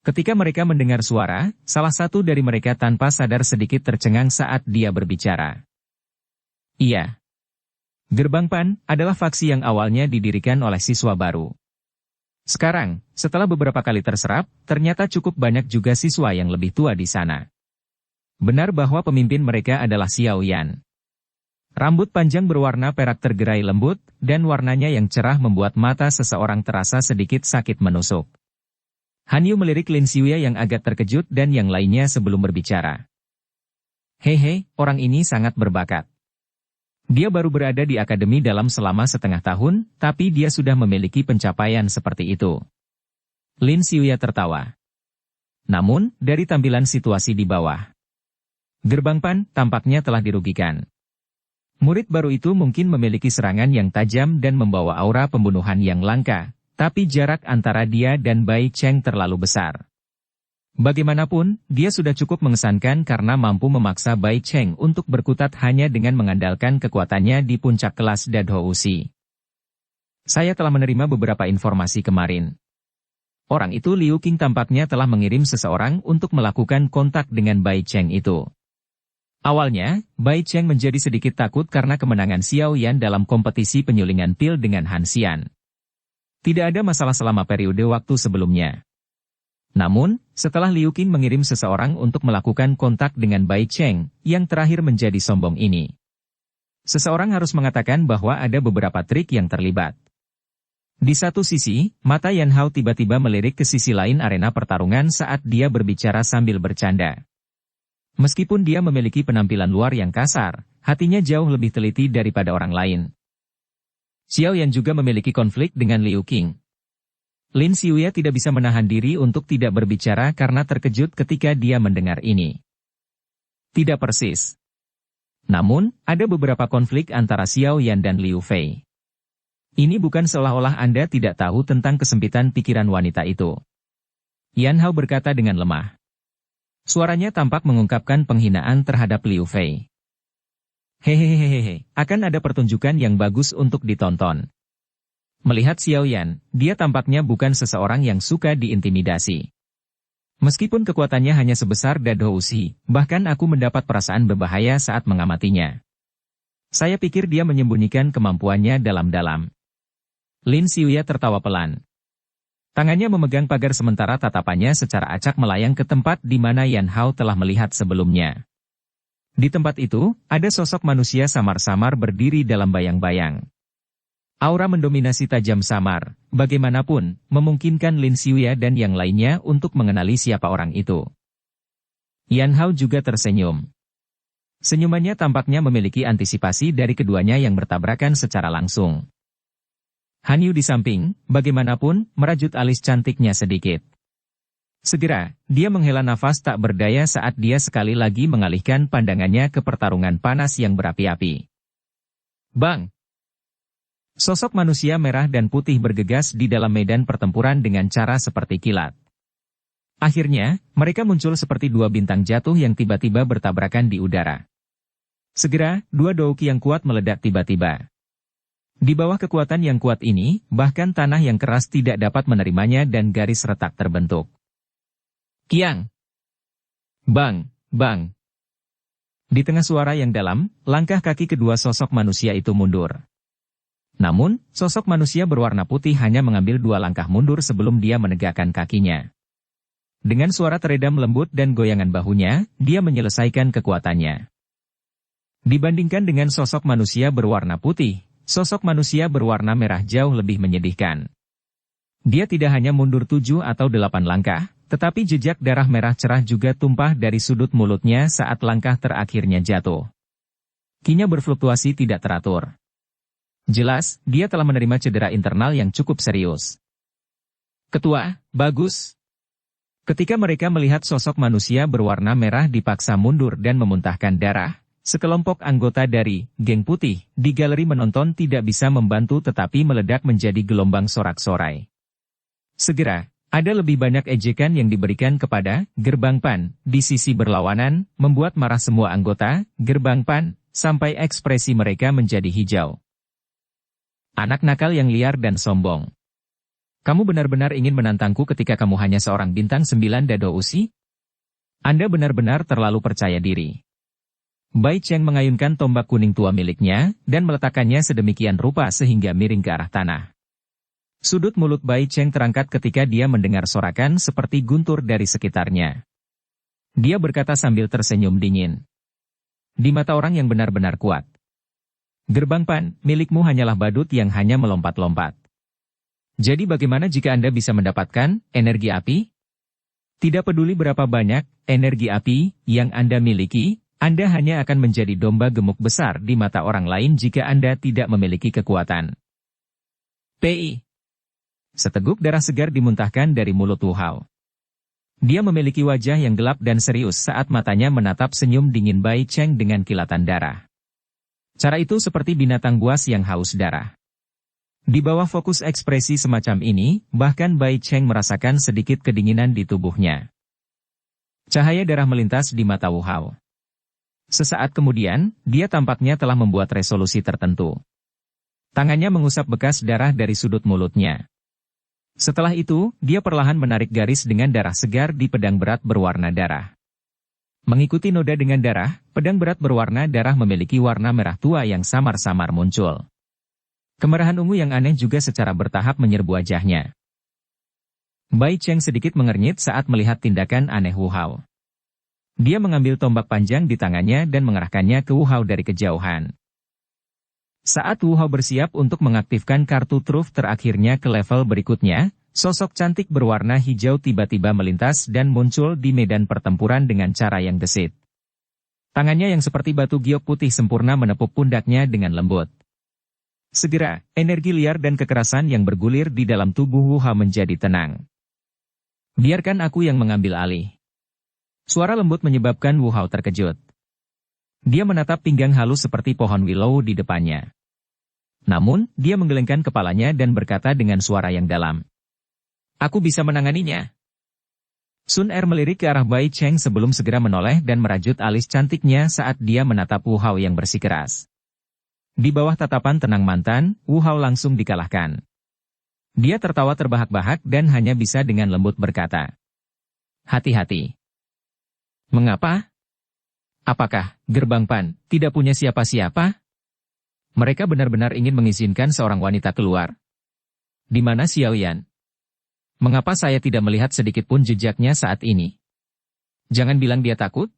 Ketika mereka mendengar suara, salah satu dari mereka tanpa sadar sedikit tercengang saat dia berbicara. Iya. Gerbang Pan adalah faksi yang awalnya didirikan oleh siswa baru. Sekarang, setelah beberapa kali terserap, ternyata cukup banyak juga siswa yang lebih tua di sana. Benar bahwa pemimpin mereka adalah Xiao Yan. Rambut panjang berwarna perak tergerai lembut, dan warnanya yang cerah membuat mata seseorang terasa sedikit sakit menusuk. Han Yu melirik Lin Xiuya yang agak terkejut dan yang lainnya sebelum berbicara. Hehe, orang ini sangat berbakat. Dia baru berada di akademi dalam selama setengah tahun, tapi dia sudah memiliki pencapaian seperti itu. Lin Xiuya tertawa. Namun, dari tampilan situasi di bawah, Gerbang Pan tampaknya telah dirugikan. Murid baru itu mungkin memiliki serangan yang tajam dan membawa aura pembunuhan yang langka. Tapi jarak antara dia dan Bai Cheng terlalu besar. Bagaimanapun, dia sudah cukup mengesankan karena mampu memaksa Bai Cheng untuk berkutat hanya dengan mengandalkan kekuatannya di puncak kelas Dado Usi. Saya telah menerima beberapa informasi kemarin. Orang itu Liu Qing tampaknya telah mengirim seseorang untuk melakukan kontak dengan Bai Cheng itu. Awalnya, Bai Cheng menjadi sedikit takut karena kemenangan Xiao Yan dalam kompetisi penyulingan pil dengan Han Xian. Tidak ada masalah selama periode waktu sebelumnya. Namun, setelah Liu Qing mengirim seseorang untuk melakukan kontak dengan Bai Cheng, yang terakhir menjadi sombong ini. Seseorang harus mengatakan bahwa ada beberapa trik yang terlibat. Di satu sisi, mata Yan Hao tiba-tiba melirik ke sisi lain arena pertarungan saat dia berbicara sambil bercanda. Meskipun dia memiliki penampilan luar yang kasar, hatinya jauh lebih teliti daripada orang lain. Xiao Yan juga memiliki konflik dengan Liu Qing. Lin Xiuya tidak bisa menahan diri untuk tidak berbicara karena terkejut ketika dia mendengar ini. Tidak persis. Namun, ada beberapa konflik antara Xiao Yan dan Liu Fei. Ini bukan seolah-olah Anda tidak tahu tentang kesempitan pikiran wanita itu. Yan Hao berkata dengan lemah. Suaranya tampak mengungkapkan penghinaan terhadap Liu Fei. Hehehehe, akan ada pertunjukan yang bagus untuk ditonton. Melihat Xiao Yan, dia tampaknya bukan seseorang yang suka diintimidasi. Meskipun kekuatannya hanya sebesar dado usi, bahkan aku mendapat perasaan berbahaya saat mengamatinya. Saya pikir dia menyembunyikan kemampuannya dalam-dalam. Lin Xiuya tertawa pelan. Tangannya memegang pagar sementara tatapannya secara acak melayang ke tempat di mana Yan Hao telah melihat sebelumnya. Di tempat itu, ada sosok manusia samar-samar berdiri dalam bayang-bayang. Aura mendominasi tajam samar, bagaimanapun, memungkinkan Lin Xiuya dan yang lainnya untuk mengenali siapa orang itu. Yan Hao juga tersenyum. Senyumannya tampaknya memiliki antisipasi dari keduanya yang bertabrakan secara langsung. Han Yu di samping, bagaimanapun, merajut alis cantiknya sedikit. Segera, dia menghela nafas tak berdaya saat dia sekali lagi mengalihkan pandangannya ke pertarungan panas yang berapi-api. Bang! Sosok manusia merah dan putih bergegas di dalam medan pertempuran dengan cara seperti kilat. Akhirnya, mereka muncul seperti dua bintang jatuh yang tiba-tiba bertabrakan di udara. Segera, dua douki yang kuat meledak tiba-tiba. Di bawah kekuatan yang kuat ini, bahkan tanah yang keras tidak dapat menerimanya dan garis retak terbentuk. Kiang! Bang! Bang! Di tengah suara yang dalam, langkah kaki kedua sosok manusia itu mundur. Namun, sosok manusia berwarna putih hanya mengambil 2 langkah mundur sebelum dia menegakkan kakinya. Dengan suara teredam lembut dan goyangan bahunya, dia menyelesaikan kekuatannya. Dibandingkan dengan sosok manusia berwarna putih, sosok manusia berwarna merah jauh lebih menyedihkan. Dia tidak hanya mundur 7 atau 8 langkah, tetapi jejak darah merah cerah juga tumpah dari sudut mulutnya saat langkah terakhirnya jatuh. Kinya berfluktuasi tidak teratur. Jelas, dia telah menerima cedera internal yang cukup serius. Ketua, bagus. Ketika mereka melihat sosok manusia berwarna merah dipaksa mundur dan memuntahkan darah, sekelompok anggota dari geng putih di galeri menonton tidak bisa membantu tetapi meledak menjadi gelombang sorak-sorai. Segera, ada lebih banyak ejekan yang diberikan kepada Gerbang Pan di sisi berlawanan, membuat marah semua anggota Gerbang Pan, sampai ekspresi mereka menjadi hijau. Anak nakal yang liar dan sombong. Kamu benar-benar ingin menantangku ketika kamu hanya seorang bintang 9 dado usi? Anda benar-benar terlalu percaya diri. Bai Cheng mengayunkan tombak kuning tua miliknya, dan meletakkannya sedemikian rupa sehingga miring ke arah tanah. Sudut mulut Bai Cheng terangkat ketika dia mendengar sorakan seperti guntur dari sekitarnya. Dia berkata sambil tersenyum dingin. Di mata orang yang benar-benar kuat. Gerbang Pan, milikmu hanyalah badut yang hanya melompat-lompat. Jadi bagaimana jika Anda bisa mendapatkan energi api? Tidak peduli berapa banyak energi api yang Anda miliki, Anda hanya akan menjadi domba gemuk besar di mata orang lain jika Anda tidak memiliki kekuatan. PI. Seteguk darah segar dimuntahkan dari mulut Wu Hao. Dia memiliki wajah yang gelap dan serius saat matanya menatap senyum dingin Bai Cheng dengan kilatan darah. Cara itu seperti binatang buas yang haus darah. Di bawah fokus ekspresi semacam ini, bahkan Bai Cheng merasakan sedikit kedinginan di tubuhnya. Cahaya darah melintas di mata Wu Hao. Sesaat kemudian, dia tampaknya telah membuat resolusi tertentu. Tangannya mengusap bekas darah dari sudut mulutnya. Setelah itu, dia perlahan menarik garis dengan darah segar di pedang berat berwarna darah. Mengikuti noda dengan darah, pedang berat berwarna darah memiliki warna merah tua yang samar-samar muncul. Kemerahan ungu yang aneh juga secara bertahap menyerbu wajahnya. Bai Cheng sedikit mengernyit saat melihat tindakan aneh Wu Hao. Dia mengambil tombak panjang di tangannya dan mengarahkannya ke Wu Hao dari kejauhan. Saat Wu Hao bersiap untuk mengaktifkan kartu truf terakhirnya ke level berikutnya, sosok cantik berwarna hijau tiba-tiba melintas dan muncul di medan pertempuran dengan cara yang gesit. Tangannya yang seperti batu giok putih sempurna menepuk pundaknya dengan lembut. Segera, energi liar dan kekerasan yang bergulir di dalam tubuh Wu Hao menjadi tenang. Biarkan aku yang mengambil alih. Suara lembut menyebabkan Wu Hao terkejut. Dia menatap pinggang halus seperti pohon willow di depannya. Namun, dia menggelengkan kepalanya dan berkata dengan suara yang dalam. Aku bisa menanganinya. Sun Er melirik ke arah Bai Cheng sebelum segera menoleh dan merajut alis cantiknya saat dia menatap Wu Hao yang bersikeras. Di bawah tatapan tenang mantan, Wu Hao langsung dikalahkan. Dia tertawa terbahak-bahak dan hanya bisa dengan lembut berkata, "Hati-hati." "Mengapa? Apakah Gerbang Pan tidak punya siapa-siapa? Mereka benar-benar ingin mengizinkan seorang wanita keluar. Di mana Xiao Yan? Mengapa saya tidak melihat sedikit pun jejaknya saat ini? Jangan bilang dia takut."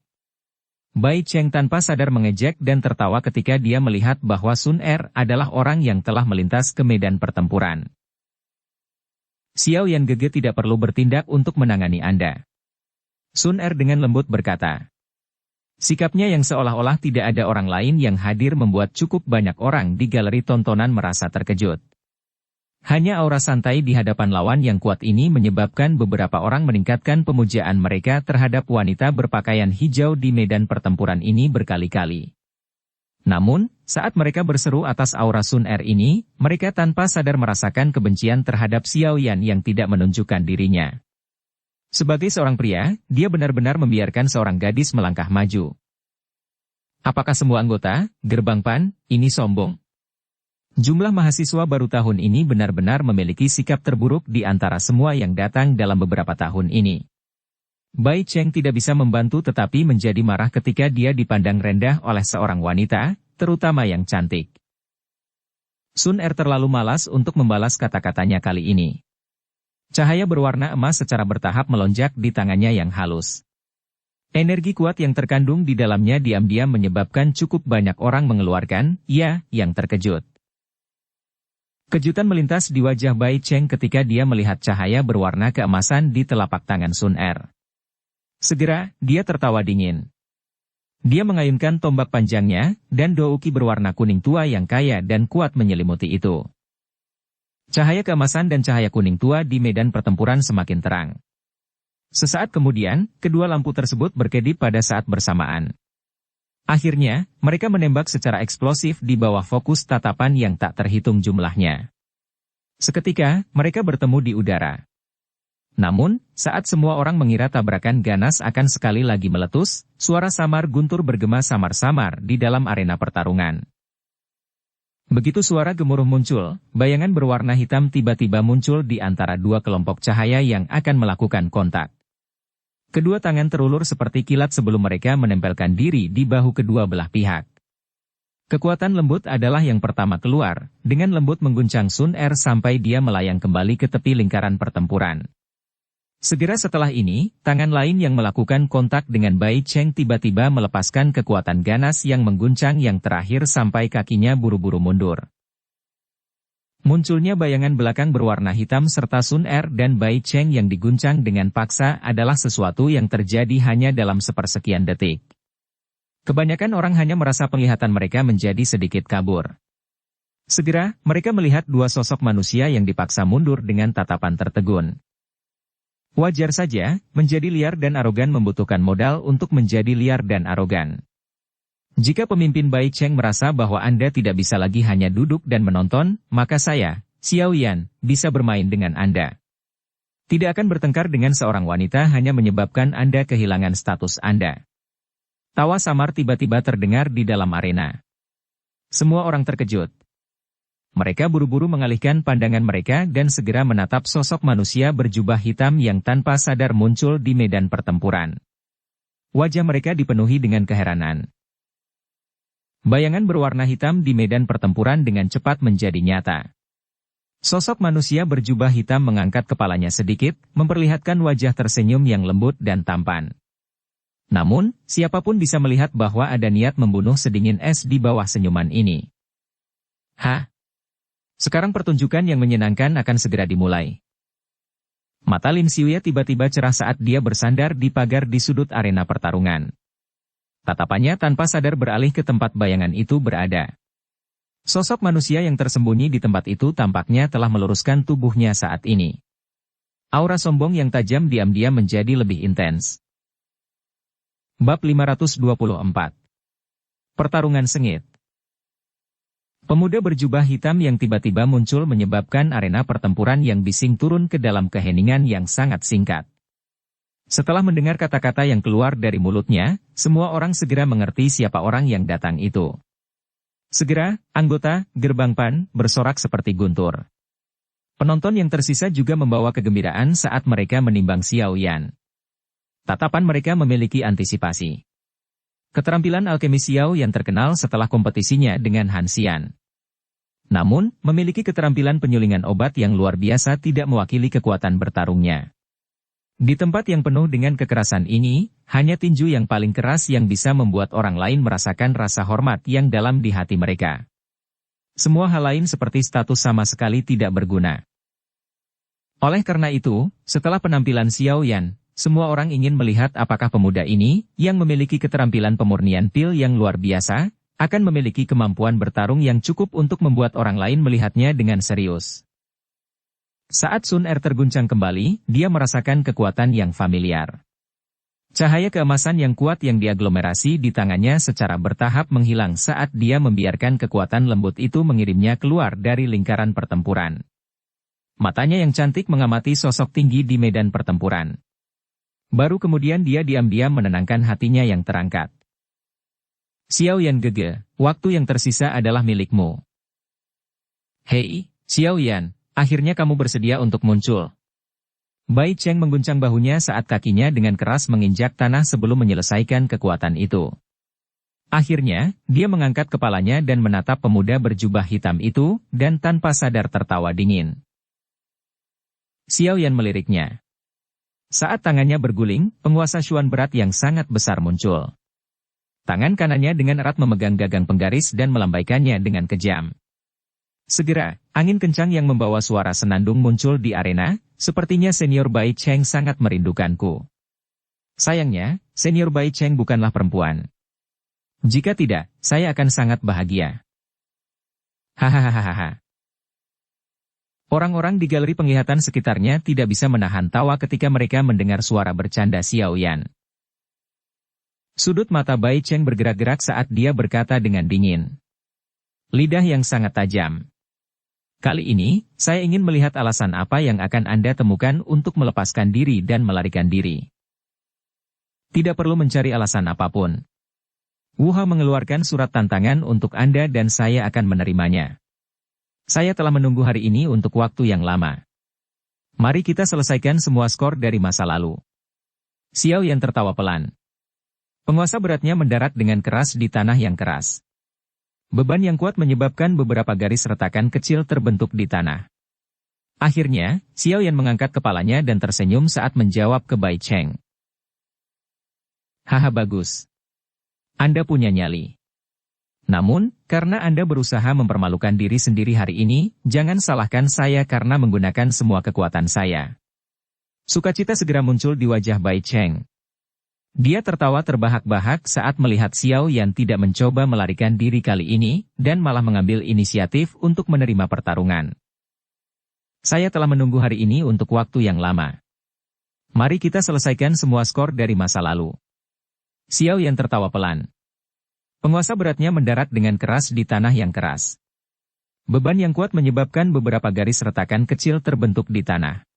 Bai Cheng tanpa sadar mengejek dan tertawa ketika dia melihat bahwa Sun Er adalah orang yang telah melintas ke medan pertempuran. "Xiao Yan Gege tidak perlu bertindak untuk menangani Anda." Sun Er dengan lembut berkata. Sikapnya yang seolah-olah tidak ada orang lain yang hadir membuat cukup banyak orang di galeri tontonan merasa terkejut. Hanya aura santai di hadapan lawan yang kuat ini menyebabkan beberapa orang meningkatkan pemujaan mereka terhadap wanita berpakaian hijau di medan pertempuran ini berkali-kali. Namun, saat mereka berseru atas aura Sun Er ini, mereka tanpa sadar merasakan kebencian terhadap Xiao Yan yang tidak menunjukkan dirinya. Sebagai seorang pria, dia benar-benar membiarkan seorang gadis melangkah maju. Apakah semua anggota Gerbang Pan ini sombong? Jumlah mahasiswa baru tahun ini benar-benar memiliki sikap terburuk di antara semua yang datang dalam beberapa tahun ini. Bai Cheng tidak bisa membantu tetapi menjadi marah ketika dia dipandang rendah oleh seorang wanita, terutama yang cantik. Sun Er terlalu malas untuk membalas kata-katanya kali ini. Cahaya berwarna emas secara bertahap melonjak di tangannya yang halus. Energi kuat yang terkandung di dalamnya diam-diam menyebabkan cukup banyak orang mengeluarkan, "Ya," yang terkejut. Kejutan melintas di wajah Bai Cheng ketika dia melihat cahaya berwarna keemasan di telapak tangan Sun Er. Segera, dia tertawa dingin. Dia mengayunkan tombak panjangnya, dan douki berwarna kuning tua yang kaya dan kuat menyelimuti itu. Cahaya keemasan dan cahaya kuning tua di medan pertempuran semakin terang. Sesaat kemudian, kedua lampu tersebut berkedip pada saat bersamaan. Akhirnya, mereka menembak secara eksplosif di bawah fokus tatapan yang tak terhitung jumlahnya. Seketika, mereka bertemu di udara. Namun, saat semua orang mengira tabrakan ganas akan sekali lagi meletus, suara samar guntur bergema samar-samar di dalam arena pertarungan. Begitu suara gemuruh muncul, bayangan berwarna hitam tiba-tiba muncul di antara dua kelompok cahaya yang akan melakukan kontak. Kedua tangan terulur seperti kilat sebelum mereka menempelkan diri di bahu kedua belah pihak. Kekuatan lembut adalah yang pertama keluar, dengan lembut mengguncang Sun Er sampai dia melayang kembali ke tepi lingkaran pertempuran. Segera setelah ini, tangan lain yang melakukan kontak dengan Bai Cheng tiba-tiba melepaskan kekuatan ganas yang mengguncang yang terakhir sampai kakinya buru-buru mundur. Munculnya bayangan belakang berwarna hitam serta Sun Er dan Bai Cheng yang diguncang dengan paksa adalah sesuatu yang terjadi hanya dalam sepersekian detik. Kebanyakan orang hanya merasa penglihatan mereka menjadi sedikit kabur. Segera, mereka melihat dua sosok manusia yang dipaksa mundur dengan tatapan tertegun. Wajar saja, menjadi liar dan arogan membutuhkan modal untuk menjadi liar dan arogan. Jika pemimpin Bai Cheng merasa bahwa Anda tidak bisa lagi hanya duduk dan menonton, maka saya, Xiao Yan, bisa bermain dengan Anda. Tidak akan bertengkar dengan seorang wanita hanya menyebabkan Anda kehilangan status Anda. Tawa samar tiba-tiba terdengar di dalam arena. Semua orang terkejut. Mereka buru-buru mengalihkan pandangan mereka dan segera menatap sosok manusia berjubah hitam yang tanpa sadar muncul di medan pertempuran. Wajah mereka dipenuhi dengan keheranan. Bayangan berwarna hitam di medan pertempuran dengan cepat menjadi nyata. Sosok manusia berjubah hitam mengangkat kepalanya sedikit, memperlihatkan wajah tersenyum yang lembut dan tampan. Namun, siapapun bisa melihat bahwa ada niat membunuh sedingin es di bawah senyuman ini. Sekarang pertunjukan yang menyenangkan akan segera dimulai. Mata Lin Xiuya tiba-tiba cerah saat dia bersandar di pagar di sudut arena pertarungan. Tatapannya tanpa sadar beralih ke tempat bayangan itu berada. Sosok manusia yang tersembunyi di tempat itu tampaknya telah meluruskan tubuhnya saat ini. Aura sombong yang tajam diam-diam menjadi lebih intens. Bab 524. Pertarungan sengit. Pemuda berjubah hitam yang tiba-tiba muncul menyebabkan arena pertempuran yang bising turun ke dalam keheningan yang sangat singkat. Setelah mendengar kata-kata yang keluar dari mulutnya, semua orang segera mengerti siapa orang yang datang itu. Segera, anggota Gerbang Pan bersorak seperti guntur. Penonton yang tersisa juga membawa kegembiraan saat mereka menimbang Xiao Yan. Tatapan mereka memiliki antisipasi. Keterampilan alkemis Xiao Yan terkenal setelah kompetisinya dengan Han Xian. Namun, memiliki keterampilan penyulingan obat yang luar biasa tidak mewakili kekuatan bertarungnya. Di tempat yang penuh dengan kekerasan ini, hanya tinju yang paling keras yang bisa membuat orang lain merasakan rasa hormat yang dalam di hati mereka. Semua hal lain seperti status sama sekali tidak berguna. Oleh karena itu, setelah penampilan Xiao Yan, semua orang ingin melihat apakah pemuda ini, yang memiliki keterampilan pemurnian pil yang luar biasa, akan memiliki kemampuan bertarung yang cukup untuk membuat orang lain melihatnya dengan serius. Saat Sun Er terguncang kembali, dia merasakan kekuatan yang familiar. Cahaya keemasan yang kuat yang diaglomerasi di tangannya secara bertahap menghilang saat dia membiarkan kekuatan lembut itu mengirimnya keluar dari lingkaran pertempuran. Matanya yang cantik mengamati sosok tinggi di medan pertempuran. Baru kemudian dia diam-diam menenangkan hatinya yang terangkat. Xiao Yan Gege, waktu yang tersisa adalah milikmu. Hei, Xiao Yan. Akhirnya kamu bersedia untuk muncul. Bai Cheng mengguncang bahunya saat kakinya dengan keras menginjak tanah sebelum menyelesaikan kekuatan itu. Akhirnya, dia mengangkat kepalanya dan menatap pemuda berjubah hitam itu, dan tanpa sadar tertawa dingin. Xiao Yan meliriknya. Saat tangannya berguling, penguasa Xuan berat yang sangat besar muncul. Tangan kanannya dengan erat memegang gagang penggaris dan melambaikannya dengan kejam. Segera, angin kencang yang membawa suara senandung muncul di arena, sepertinya senior Bai Cheng sangat merindukanku. Sayangnya, senior Bai Cheng bukanlah perempuan. Jika tidak, saya akan sangat bahagia. Hahaha. Orang-orang di galeri penglihatan sekitarnya tidak bisa menahan tawa ketika mereka mendengar suara bercanda Xiao Yan. Sudut mata Bai Cheng bergerak-gerak saat dia berkata dengan dingin. Lidah yang sangat tajam. Kali ini, saya ingin melihat alasan apa yang akan Anda temukan untuk melepaskan diri dan melarikan diri. Tidak perlu mencari alasan apapun. Wu Hao mengeluarkan surat tantangan untuk Anda dan saya akan menerimanya. Saya telah menunggu hari ini untuk waktu yang lama. Mari kita selesaikan semua skor dari masa lalu. Xiao Yan tertawa pelan. Penguasa beratnya mendarat dengan keras di tanah yang keras. Beban yang kuat menyebabkan beberapa garis retakan kecil terbentuk di tanah. Akhirnya, Xiao Yan mengangkat kepalanya dan tersenyum saat menjawab ke Bai Cheng. Haha bagus. Anda punya nyali. Namun, karena Anda berusaha mempermalukan diri sendiri hari ini, jangan salahkan saya karena menggunakan semua kekuatan saya. Sukacita segera muncul di wajah Bai Cheng. Dia tertawa terbahak-bahak saat melihat Xiao Yan tidak mencoba melarikan diri kali ini, dan malah mengambil inisiatif untuk menerima pertarungan. Saya telah menunggu hari ini untuk waktu yang lama. Mari kita selesaikan semua skor dari masa lalu. Xiao Yan tertawa pelan. Penguasa beratnya mendarat dengan keras di tanah yang keras. Beban yang kuat menyebabkan beberapa garis retakan kecil terbentuk di tanah.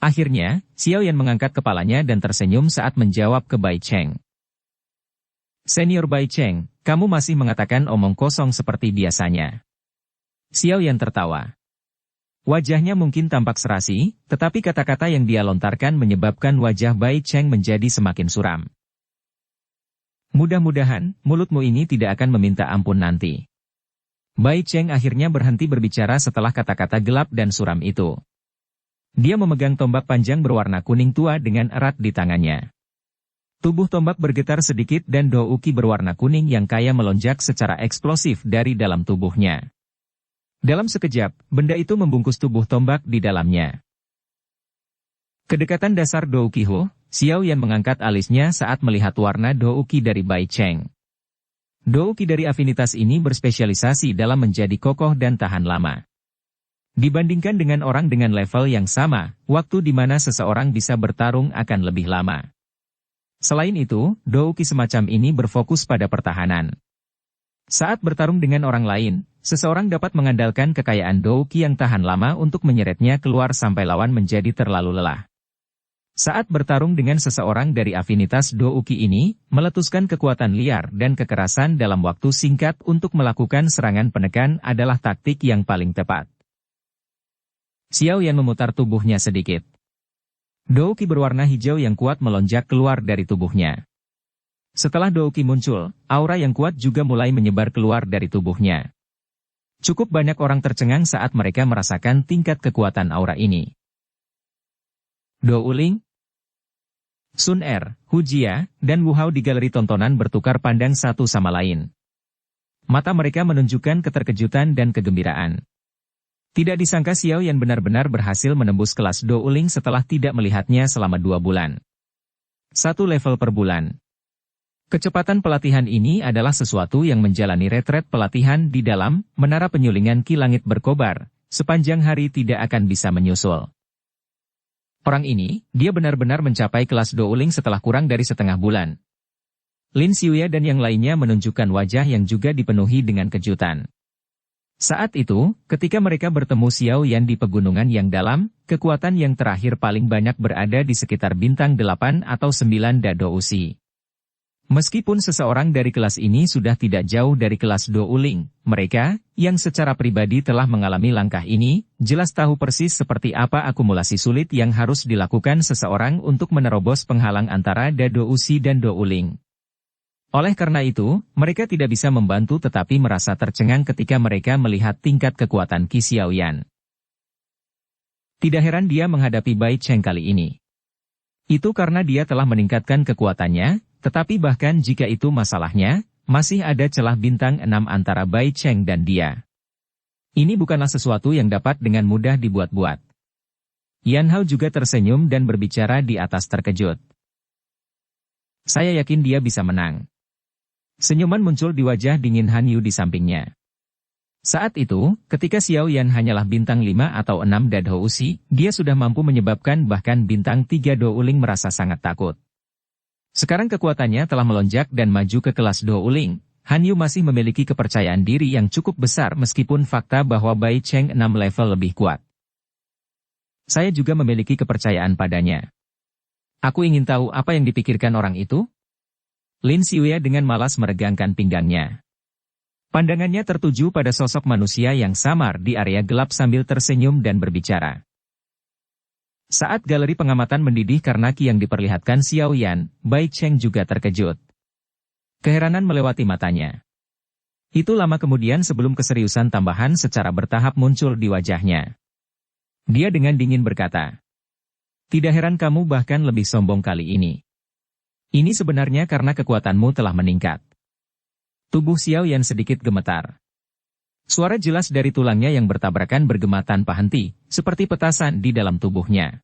Akhirnya, Xiao Yan mengangkat kepalanya dan tersenyum saat menjawab ke Bai Cheng. Senior Bai Cheng, kamu masih mengatakan omong kosong seperti biasanya. Xiao Yan tertawa. Wajahnya mungkin tampak serasi, tetapi kata-kata yang dia lontarkan menyebabkan wajah Bai Cheng menjadi semakin suram. Mudah-mudahan, mulutmu ini tidak akan meminta ampun nanti. Bai Cheng akhirnya berhenti berbicara setelah kata-kata gelap dan suram itu. Dia memegang tombak panjang berwarna kuning tua dengan erat di tangannya. Tubuh tombak bergetar sedikit dan douki berwarna kuning yang kaya melonjak secara eksplosif dari dalam tubuhnya. Dalam sekejap, benda itu membungkus tubuh tombak di dalamnya. Kedekatan dasar douki Ho, Xiao Yan mengangkat alisnya saat melihat warna Douki dari Bai Cheng. Douki dari afinitas ini berspesialisasi dalam menjadi kokoh dan tahan lama. Dibandingkan dengan orang dengan level yang sama, waktu di mana seseorang bisa bertarung akan lebih lama. Selain itu, Douki semacam ini berfokus pada pertahanan. Saat bertarung dengan orang lain, seseorang dapat mengandalkan kekayaan Douki yang tahan lama untuk menyeretnya keluar sampai lawan menjadi terlalu lelah. Saat bertarung dengan seseorang dari afinitas Douki ini, meletuskan kekuatan liar dan kekerasan dalam waktu singkat untuk melakukan serangan penekan adalah taktik yang paling tepat. Xiao Yan memutar tubuhnya sedikit. Douki berwarna hijau yang kuat melonjak keluar dari tubuhnya. Setelah Douki muncul, aura yang kuat juga mulai menyebar keluar dari tubuhnya. Cukup banyak orang tercengang saat mereka merasakan tingkat kekuatan aura ini. Douling, Sun Er, Hu Jia, dan Wu Hao di galeri tontonan bertukar pandang satu sama lain. Mata mereka menunjukkan keterkejutan dan kegembiraan. Tidak disangka Xiao Yan benar-benar berhasil menembus kelas Douling setelah tidak melihatnya selama 2 bulan. 1 level per bulan. Kecepatan pelatihan ini adalah sesuatu yang menjalani retret pelatihan di dalam menara penyulingan Ki Langit berkobar, sepanjang hari tidak akan bisa menyusul. Orang ini, dia benar-benar mencapai kelas Douling setelah kurang dari setengah bulan. Lin Xiuya dan yang lainnya menunjukkan wajah yang juga dipenuhi dengan kejutan. Saat itu, ketika mereka bertemu Xiao Yan di pegunungan yang dalam, kekuatan yang terakhir paling banyak berada di sekitar bintang 8 atau 9 Dadoushi. Meskipun seseorang dari kelas ini sudah tidak jauh dari kelas Douling, mereka, yang secara pribadi telah mengalami langkah ini, jelas tahu persis seperti apa akumulasi sulit yang harus dilakukan seseorang untuk menerobos penghalang antara Dadoushi dan Douling. Oleh karena itu, mereka tidak bisa membantu tetapi merasa tercengang ketika mereka melihat tingkat kekuatan Qi Xiao Yan. Tidak heran dia menghadapi Bai Cheng kali ini. Itu karena dia telah meningkatkan kekuatannya, tetapi bahkan jika itu masalahnya, masih ada celah bintang 6 antara Bai Cheng dan dia. Ini bukanlah sesuatu yang dapat dengan mudah dibuat-buat. Yan Hao juga tersenyum dan berbicara di atas terkejut. Saya yakin dia bisa menang. Senyuman muncul di wajah dingin Han Yu di sampingnya. Saat itu, ketika Xiao Yan hanyalah bintang 5 atau 6 Dadoushi, dia sudah mampu menyebabkan bahkan bintang 3 Douling merasa sangat takut. Sekarang kekuatannya telah melonjak dan maju ke kelas Douling. Han Yu masih memiliki kepercayaan diri yang cukup besar meskipun fakta bahwa Bai Cheng 6 level lebih kuat. Saya juga memiliki kepercayaan padanya. Aku ingin tahu apa yang dipikirkan orang itu? Lin Xiuya dengan malas meregangkan pinggangnya. Pandangannya tertuju pada sosok manusia yang samar di area gelap sambil tersenyum dan berbicara. Saat galeri pengamatan mendidih karena Qi yang diperlihatkan Xiao Yan, Bai Cheng juga terkejut. Keheranan melewati matanya. Itu lama kemudian sebelum keseriusan tambahan secara bertahap muncul di wajahnya. Dia dengan dingin berkata, "Tidak heran kamu bahkan lebih sombong kali ini. Ini sebenarnya karena kekuatanmu telah meningkat." Tubuh Xiao Yan sedikit gemetar. Suara jelas dari tulangnya yang bertabrakan bergema tanpa henti, seperti petasan di dalam tubuhnya.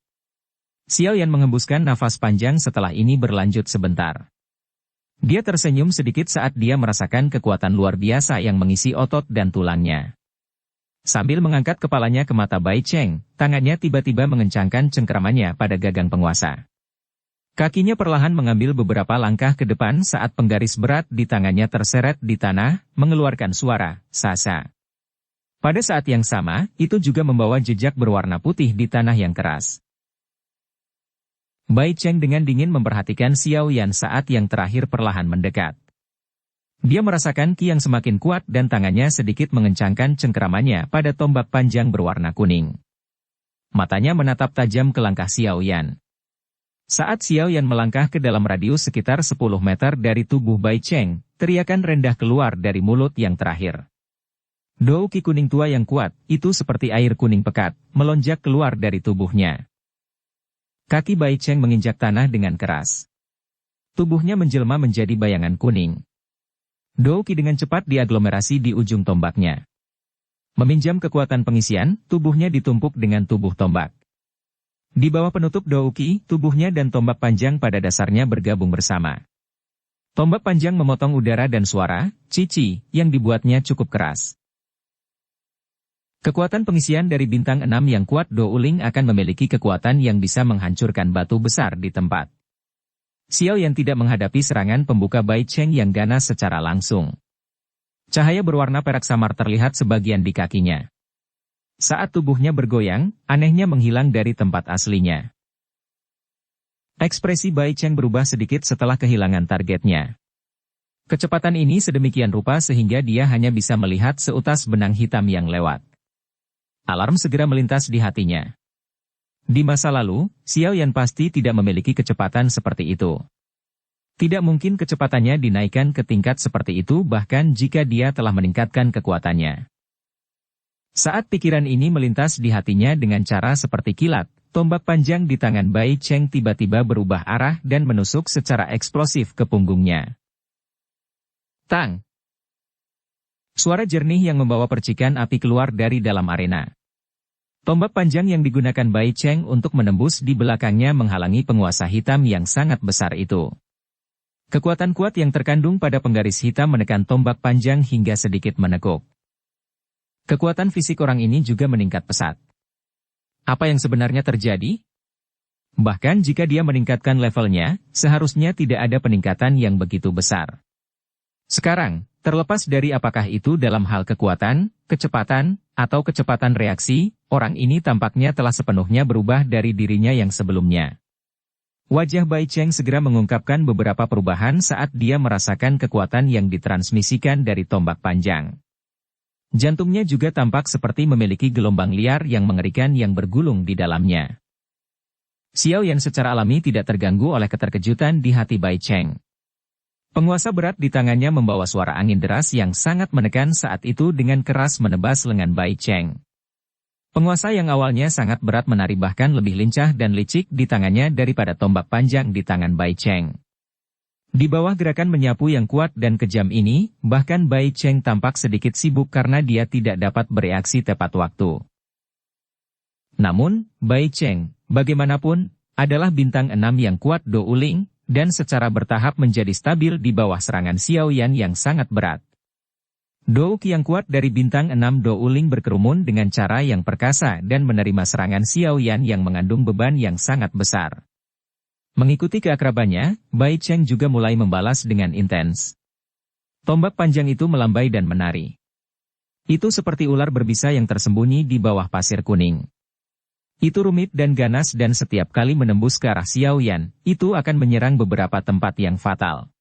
Xiao Yan menghembuskan nafas panjang setelah ini berlanjut sebentar. Dia tersenyum sedikit saat dia merasakan kekuatan luar biasa yang mengisi otot dan tulangnya. Sambil mengangkat kepalanya ke mata Bai Cheng, tangannya tiba-tiba mengencangkan cengkeramannya pada gagang penguasa. Kakinya perlahan mengambil beberapa langkah ke depan saat penggaris berat di tangannya terseret di tanah, mengeluarkan suara, sasa. Pada saat yang sama, itu juga membawa jejak berwarna putih di tanah yang keras. Bai Cheng dengan dingin memperhatikan Xiao Yan saat yang terakhir perlahan mendekat. Dia merasakan Qi yang semakin kuat dan tangannya sedikit mengencangkan cengkeramannya pada tombak panjang berwarna kuning. Matanya menatap tajam ke langkah Xiao Yan. Saat Xiao Yan melangkah ke dalam radius sekitar 10 meter dari tubuh Bai Cheng, teriakan rendah keluar dari mulut yang terakhir. Douki kuning tua yang kuat, itu seperti air kuning pekat, melonjak keluar dari tubuhnya. Kaki Bai Cheng menginjak tanah dengan keras. Tubuhnya menjelma menjadi bayangan kuning. Douki dengan cepat diaglomerasi di ujung tombaknya. Meminjam kekuatan pengisian, tubuhnya ditumpuk dengan tubuh tombak. Di bawah penutup Douki, tubuhnya dan tombak panjang pada dasarnya bergabung bersama. Tombak panjang memotong udara dan suara, cici, yang dibuatnya cukup keras. Kekuatan pengisian dari bintang 6 yang kuat Douling akan memiliki kekuatan yang bisa menghancurkan batu besar di tempat. Xiao Yan tidak menghadapi serangan pembuka Bai Cheng yang ganas secara langsung. Cahaya berwarna perak samar terlihat sebagian di kakinya. Saat tubuhnya bergoyang, anehnya menghilang dari tempat aslinya. Ekspresi Bai Cheng berubah sedikit setelah kehilangan targetnya. Kecepatan ini sedemikian rupa sehingga dia hanya bisa melihat seutas benang hitam yang lewat. Alarm segera melintas di hatinya. Di masa lalu, Xiao Yan pasti tidak memiliki kecepatan seperti itu. Tidak mungkin kecepatannya dinaikkan ke tingkat seperti itu bahkan jika dia telah meningkatkan kekuatannya. Saat pikiran ini melintas di hatinya dengan cara seperti kilat, tombak panjang di tangan Bai Cheng tiba-tiba berubah arah dan menusuk secara eksplosif ke punggungnya. Tang! Suara jernih yang membawa percikan api keluar dari dalam arena. Tombak panjang yang digunakan Bai Cheng untuk menembus di belakangnya menghalangi penguasa hitam yang sangat besar itu. Kekuatan kuat yang terkandung pada penggaris hitam menekan tombak panjang hingga sedikit menekuk. Kekuatan fisik orang ini juga meningkat pesat. Apa yang sebenarnya terjadi? Bahkan jika dia meningkatkan levelnya, seharusnya tidak ada peningkatan yang begitu besar. Sekarang, terlepas dari apakah itu dalam hal kekuatan, kecepatan, atau kecepatan reaksi, orang ini tampaknya telah sepenuhnya berubah dari dirinya yang sebelumnya. Wajah Bai Cheng segera mengungkapkan beberapa perubahan saat dia merasakan kekuatan yang ditransmisikan dari tombak panjang. Jantungnya juga tampak seperti memiliki gelombang liar yang mengerikan yang bergulung di dalamnya. Xiao Yan secara alami tidak terganggu oleh keterkejutan di hati Bai Cheng. Penguasa berat di tangannya membawa suara angin deras yang sangat menekan saat itu dengan keras menebas lengan Bai Cheng. Penguasa yang awalnya sangat berat menari bahkan lebih lincah dan licik di tangannya daripada tombak panjang di tangan Bai Cheng. Di bawah gerakan menyapu yang kuat dan kejam ini, bahkan Bai Cheng tampak sedikit sibuk karena dia tidak dapat bereaksi tepat waktu. Namun, Bai Cheng, bagaimanapun, adalah bintang 6 yang kuat Douling, dan secara bertahap menjadi stabil di bawah serangan Xiao Yan yang sangat berat. Douk yang kuat dari bintang 6 Douling berkerumun dengan cara yang perkasa dan menerima serangan Xiao Yan yang mengandung beban yang sangat besar. Mengikuti keakrabannya, Bai Cheng juga mulai membalas dengan intens. Tombak panjang itu melambai dan menari. Itu seperti ular berbisa yang tersembunyi di bawah pasir kuning. Itu rumit dan ganas dan setiap kali menembus ke arah Xiao Yan, itu akan menyerang beberapa tempat yang fatal.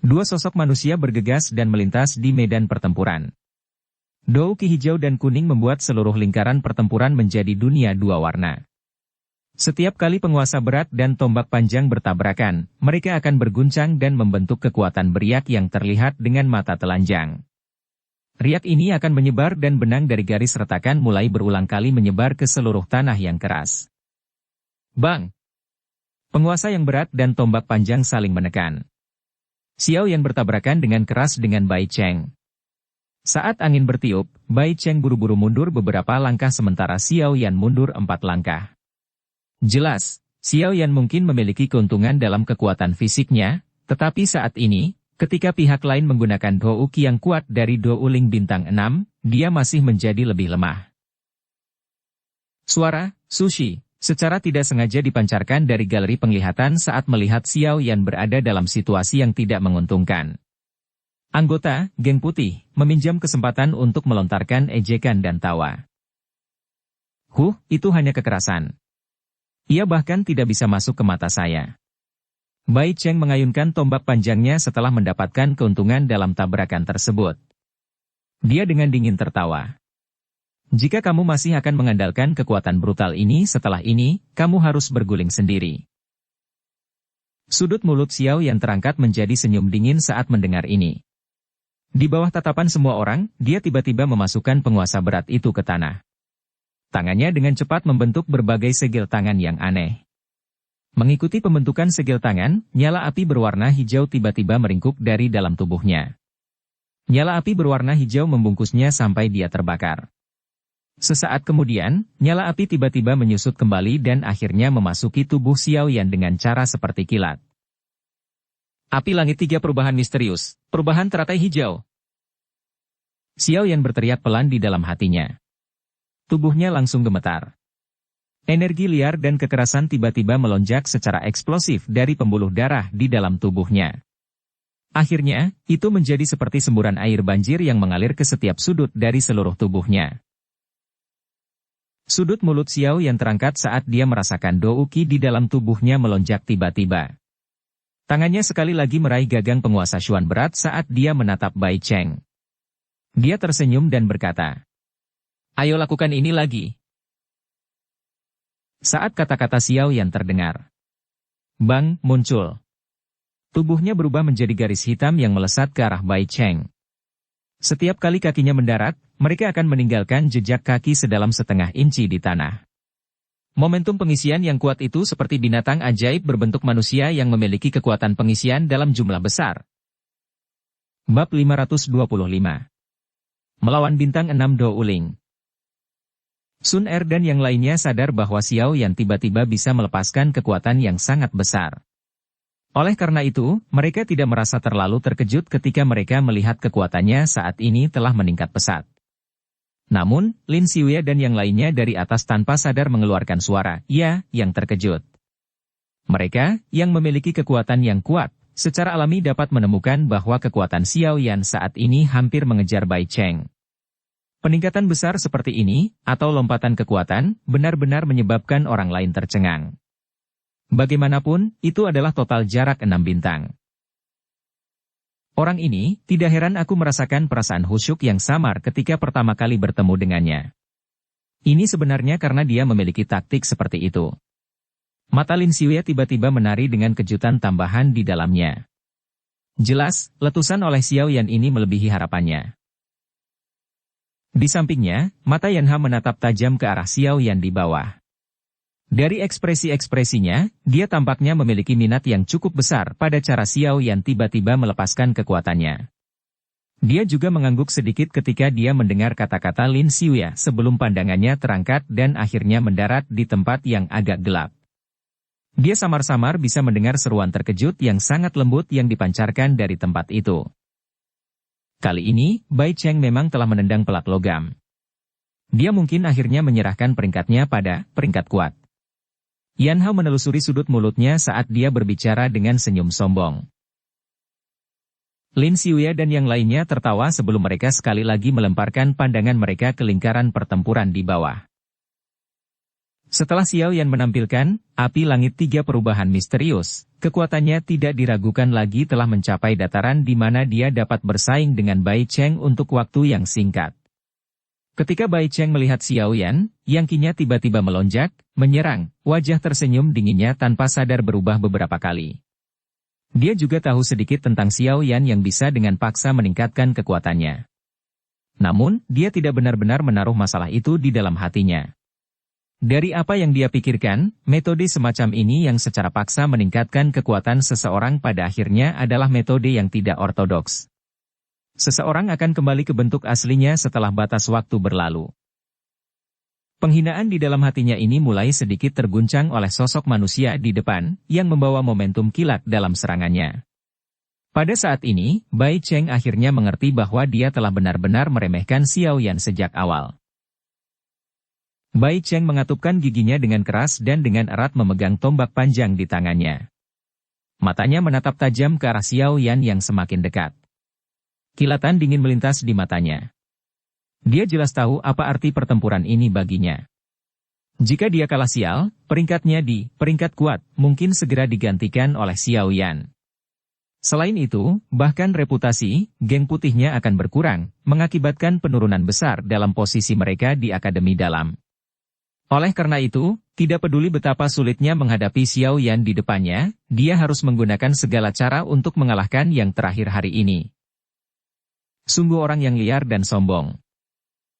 Dua sosok manusia bergegas dan melintas di medan pertempuran. Douki hijau dan kuning membuat seluruh lingkaran pertempuran menjadi dunia dua warna. Setiap kali penguasa berat dan tombak panjang bertabrakan, mereka akan berguncang dan membentuk kekuatan beriak yang terlihat dengan mata telanjang. Riak ini akan menyebar dan benang dari garis retakan mulai berulang kali menyebar ke seluruh tanah yang keras. Bang! Penguasa yang berat dan tombak panjang saling menekan. Xiao Yan bertabrakan dengan keras dengan Bai Cheng. Saat angin bertiup, Bai Cheng buru-buru mundur beberapa langkah sementara Xiao Yan mundur 4 langkah. Jelas, Xiao Yan mungkin memiliki keuntungan dalam kekuatan fisiknya, tetapi saat ini, ketika pihak lain menggunakan Douki yang kuat dari Douling bintang 6, dia masih menjadi lebih lemah. Suara, sushi, secara tidak sengaja dipancarkan dari galeri penglihatan saat melihat Xiao Yan berada dalam situasi yang tidak menguntungkan. Anggota, geng putih, meminjam kesempatan untuk melontarkan ejekan dan tawa. Itu hanya kekerasan. Ia bahkan tidak bisa masuk ke mata saya. Bai Cheng mengayunkan tombak panjangnya setelah mendapatkan keuntungan dalam tabrakan tersebut. Dia dengan dingin tertawa. Jika kamu masih akan mengandalkan kekuatan brutal ini setelah ini, kamu harus berguling sendiri. Sudut mulut Xiao Yan terangkat menjadi senyum dingin saat mendengar ini. Di bawah tatapan semua orang, dia tiba-tiba memasukkan penguasa berat itu ke tanah. Tangannya dengan cepat membentuk berbagai segel tangan yang aneh. Mengikuti pembentukan segel tangan, nyala api berwarna hijau tiba-tiba meringkuk dari dalam tubuhnya. Nyala api berwarna hijau membungkusnya sampai dia terbakar. Sesaat kemudian, nyala api tiba-tiba menyusut kembali dan akhirnya memasuki tubuh Xiao Yan dengan cara seperti kilat. Api langit 3 perubahan misterius, perubahan teratai hijau. Xiao Yan berteriak pelan di dalam hatinya. Tubuhnya langsung gemetar. Energi liar dan kekerasan tiba-tiba melonjak secara eksplosif dari pembuluh darah di dalam tubuhnya. Akhirnya, itu menjadi seperti semburan air banjir yang mengalir ke setiap sudut dari seluruh tubuhnya. Sudut mulut Xiao Yan terangkat saat dia merasakan douki di dalam tubuhnya melonjak tiba-tiba. Tangannya sekali lagi meraih gagang penguasa Xuan berat saat dia menatap Bai Cheng. Dia tersenyum dan berkata, "Ayo lakukan ini lagi." Saat kata-kata Xiao Yan terdengar, bang muncul. Tubuhnya berubah menjadi garis hitam yang melesat ke arah Bai Cheng. Setiap kali kakinya mendarat, mereka akan meninggalkan jejak kaki sedalam setengah inci di tanah. Momentum pengisian yang kuat itu seperti binatang ajaib berbentuk manusia yang memiliki kekuatan pengisian dalam jumlah besar. Bab 525. Melawan bintang 6 Do Uling. Sun Er dan yang lainnya sadar bahwa Xiao Yan tiba-tiba bisa melepaskan kekuatan yang sangat besar. Oleh karena itu, mereka tidak merasa terlalu terkejut ketika mereka melihat kekuatannya saat ini telah meningkat pesat. Namun, Lin Xiuya dan yang lainnya dari atas tanpa sadar mengeluarkan suara, "Ya," yang terkejut. Mereka, yang memiliki kekuatan yang kuat, secara alami dapat menemukan bahwa kekuatan Xiao Yan saat ini hampir mengejar Bai Cheng. Peningkatan besar seperti ini, atau lompatan kekuatan, benar-benar menyebabkan orang lain tercengang. Bagaimanapun, itu adalah total jarak 6 bintang. Orang ini, tidak heran aku merasakan perasaan khusyuk yang samar ketika pertama kali bertemu dengannya. Ini sebenarnya karena dia memiliki taktik seperti itu. Mata Lin Xiuya tiba-tiba menari dengan kejutan tambahan di dalamnya. Jelas, letusan oleh Xiao Yan ini melebihi harapannya. Di sampingnya, mata Yanha menatap tajam ke arah Xiao Yan di bawah. Dari ekspresi-ekspresinya, dia tampaknya memiliki minat yang cukup besar pada cara Xiao Yan tiba-tiba melepaskan kekuatannya. Dia juga mengangguk sedikit ketika dia mendengar kata-kata Lin Xiuya sebelum pandangannya terangkat dan akhirnya mendarat di tempat yang agak gelap. Dia samar-samar bisa mendengar seruan terkejut yang sangat lembut yang dipancarkan dari tempat itu. Kali ini, Bai Cheng memang telah menendang pelat logam. Dia mungkin akhirnya menyerahkan peringkatnya pada peringkat kuat. Yan Hao menelusuri sudut mulutnya saat dia berbicara dengan senyum sombong. Lin Xiuya dan yang lainnya tertawa sebelum mereka sekali lagi melemparkan pandangan mereka ke lingkaran pertempuran di bawah. Setelah Xiao Yan menampilkan api langit 3 perubahan misterius, kekuatannya tidak diragukan lagi telah mencapai dataran di mana dia dapat bersaing dengan Bai Cheng untuk waktu yang singkat. Ketika Bai Cheng melihat Xiao Yan, yang kinya tiba-tiba melonjak, menyerang, wajah tersenyum dinginnya tanpa sadar berubah beberapa kali. Dia juga tahu sedikit tentang Xiao Yan yang bisa dengan paksa meningkatkan kekuatannya. Namun, dia tidak benar-benar menaruh masalah itu di dalam hatinya. Dari apa yang dia pikirkan, metode semacam ini yang secara paksa meningkatkan kekuatan seseorang pada akhirnya adalah metode yang tidak ortodoks. Seseorang akan kembali ke bentuk aslinya setelah batas waktu berlalu. Penghinaan di dalam hatinya ini mulai sedikit terguncang oleh sosok manusia di depan, yang membawa momentum kilat dalam serangannya. Pada saat ini, Bai Cheng akhirnya mengerti bahwa dia telah benar-benar meremehkan Xiao Yan sejak awal. Bai Cheng mengatupkan giginya dengan keras dan dengan erat memegang tombak panjang di tangannya. Matanya menatap tajam ke arah Xiao Yan yang semakin dekat. Kilatan dingin melintas di matanya. Dia jelas tahu apa arti pertempuran ini baginya. Jika dia kalah sial, peringkatnya di peringkat kuat mungkin segera digantikan oleh Xiao Yan. Selain itu, bahkan reputasi geng putihnya akan berkurang, mengakibatkan penurunan besar dalam posisi mereka di Akademi Dalam. Oleh karena itu, tidak peduli betapa sulitnya menghadapi Xiao Yan di depannya, dia harus menggunakan segala cara untuk mengalahkan yang terakhir hari ini. Sungguh orang yang liar dan sombong.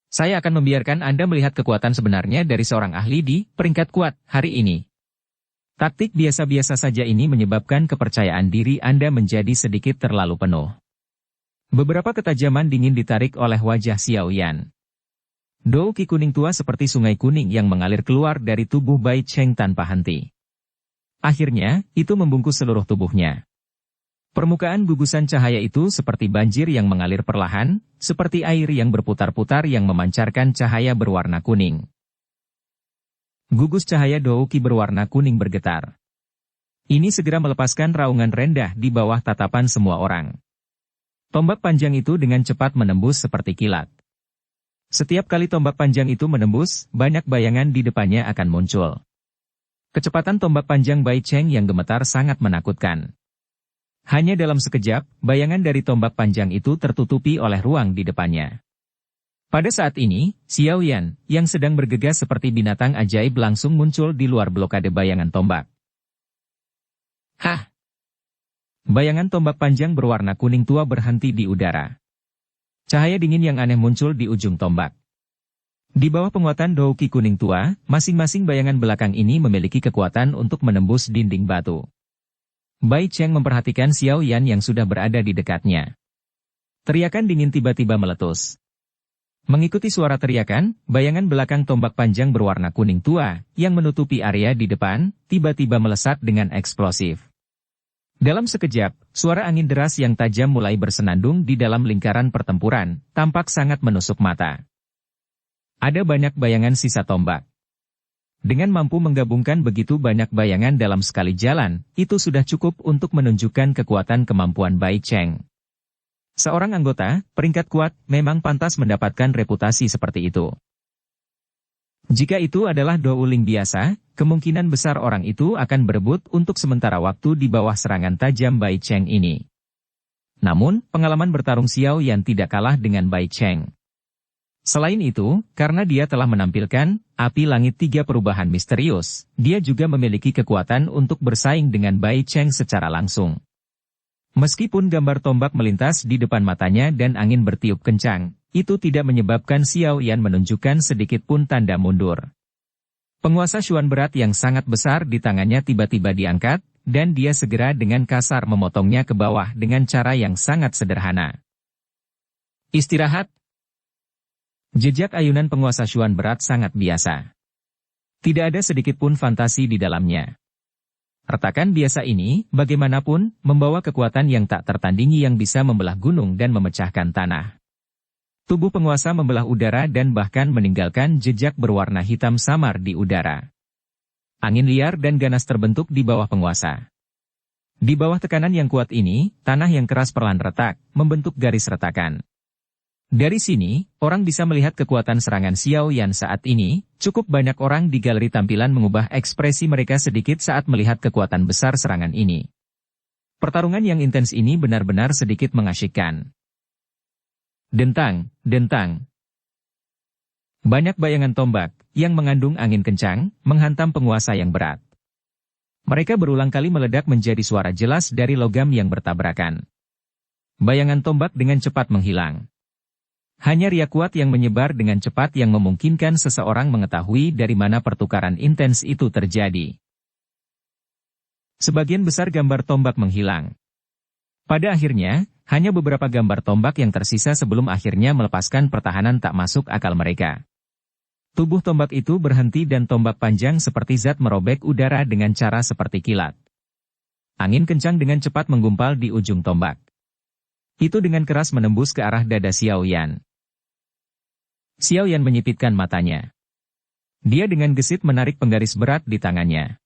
Saya akan membiarkan Anda melihat kekuatan sebenarnya dari seorang ahli di peringkat kuat hari ini. Taktik biasa-biasa saja ini menyebabkan kepercayaan diri Anda menjadi sedikit terlalu penuh. Beberapa ketajaman dingin ditarik oleh wajah Xiao Yan. Dou Qi kuning tua seperti sungai kuning yang mengalir keluar dari tubuh Bai Cheng tanpa henti. Akhirnya, itu membungkus seluruh tubuhnya. Permukaan gugusan cahaya itu seperti banjir yang mengalir perlahan, seperti air yang berputar-putar yang memancarkan cahaya berwarna kuning. Gugus cahaya Dou Qi berwarna kuning bergetar. Ini segera melepaskan raungan rendah di bawah tatapan semua orang. Tombak panjang itu dengan cepat menembus seperti kilat. Setiap kali tombak panjang itu menembus, banyak bayangan di depannya akan muncul. Kecepatan tombak panjang Bai Cheng yang gemetar sangat menakutkan. Hanya dalam sekejap, bayangan dari tombak panjang itu tertutupi oleh ruang di depannya. Pada saat ini, Xiao Yan, yang sedang bergegas seperti binatang ajaib langsung muncul di luar blokade bayangan tombak. Hah! Bayangan tombak panjang berwarna kuning tua berhenti di udara. Cahaya dingin yang aneh muncul di ujung tombak. Di bawah penguatan Dou Qi kuning tua, masing-masing bayangan belakang ini memiliki kekuatan untuk menembus dinding batu. Bai Cheng memperhatikan Xiao Yan yang sudah berada di dekatnya. Teriakan dingin tiba-tiba meletus. Mengikuti suara teriakan, bayangan belakang tombak panjang berwarna kuning tua, yang menutupi area di depan, tiba-tiba melesat dengan eksplosif. Dalam sekejap, suara angin deras yang tajam mulai bersenandung di dalam lingkaran pertempuran, tampak sangat menusuk mata. Ada banyak bayangan sisa tombak. Dengan mampu menggabungkan begitu banyak bayangan dalam sekali jalan, itu sudah cukup untuk menunjukkan kekuatan kemampuan Bai Cheng. Seorang anggota, peringkat kuat, memang pantas mendapatkan reputasi seperti itu. Jika itu adalah Dou Ling biasa, kemungkinan besar orang itu akan berebut untuk sementara waktu di bawah serangan tajam Bai Cheng ini. Namun, pengalaman bertarung Xiao Yan tidak kalah dengan Bai Cheng. Selain itu, karena dia telah menampilkan api langit 3 perubahan misterius, dia juga memiliki kekuatan untuk bersaing dengan Bai Cheng secara langsung. Meskipun gambar tombak melintas di depan matanya dan angin bertiup kencang, itu tidak menyebabkan Xiao Yan menunjukkan sedikit pun tanda mundur. Penguasa Xuan berat yang sangat besar di tangannya tiba-tiba diangkat, dan dia segera dengan kasar memotongnya ke bawah dengan cara yang sangat sederhana. Istirahat. Jejak ayunan penguasa Xuan berat sangat biasa. Tidak ada sedikit pun fantasi di dalamnya. Retakan biasa ini, bagaimanapun, membawa kekuatan yang tak tertandingi yang bisa membelah gunung dan memecahkan tanah. Tubuh penguasa membelah udara dan bahkan meninggalkan jejak berwarna hitam samar di udara. Angin liar dan ganas terbentuk di bawah penguasa. Di bawah tekanan yang kuat ini, tanah yang keras perlahan retak, membentuk garis retakan. Dari sini, orang bisa melihat kekuatan serangan Xiao Yan saat ini. Cukup banyak orang di galeri tampilan mengubah ekspresi mereka sedikit saat melihat kekuatan besar serangan ini. Pertarungan yang intens ini benar-benar sedikit mengasyikkan. Dentang, dentang. Banyak bayangan tombak, yang mengandung angin kencang, menghantam penguasa yang berat. Mereka berulang kali meledak menjadi suara jelas dari logam yang bertabrakan. Bayangan tombak dengan cepat menghilang. Hanya riak kuat yang menyebar dengan cepat yang memungkinkan seseorang mengetahui dari mana pertukaran intens itu terjadi. Sebagian besar gambar tombak menghilang. Pada akhirnya, hanya beberapa gambar tombak yang tersisa sebelum akhirnya melepaskan pertahanan tak masuk akal mereka. Tubuh tombak itu berhenti dan tombak panjang seperti zat merobek udara dengan cara seperti kilat. Angin kencang dengan cepat menggumpal di ujung tombak. Itu dengan keras menembus ke arah dada Xiao Yan. Xiao Yan menyipitkan matanya. Dia dengan gesit menarik penggaris berat di tangannya.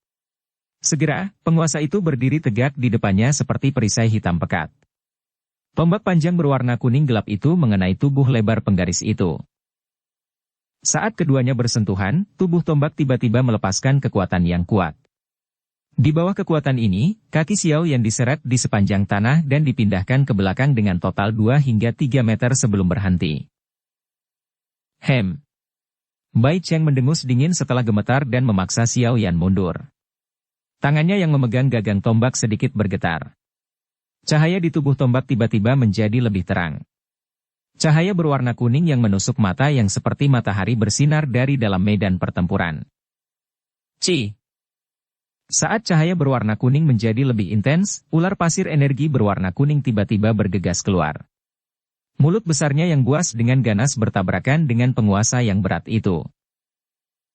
Segera, penguasa itu berdiri tegak di depannya seperti perisai hitam pekat. Tombak panjang berwarna kuning gelap itu mengenai tubuh lebar penggaris itu. Saat keduanya bersentuhan, tubuh tombak tiba-tiba melepaskan kekuatan yang kuat. Di bawah kekuatan ini, kaki Xiao Yan diseret di sepanjang tanah dan dipindahkan ke belakang dengan total 2 hingga 3 meter sebelum berhenti. Bai Cheng mendengus dingin setelah gemetar dan memaksa Xiao Yan mundur. Tangannya yang memegang gagang tombak sedikit bergetar. Cahaya di tubuh tombak tiba-tiba menjadi lebih terang. Cahaya berwarna kuning yang menusuk mata yang seperti matahari bersinar dari dalam medan pertempuran. Saat cahaya berwarna kuning menjadi lebih intens, ular pasir energi berwarna kuning tiba-tiba bergegas keluar. Mulut besarnya yang buas dengan ganas bertabrakan dengan penguasa yang berat itu.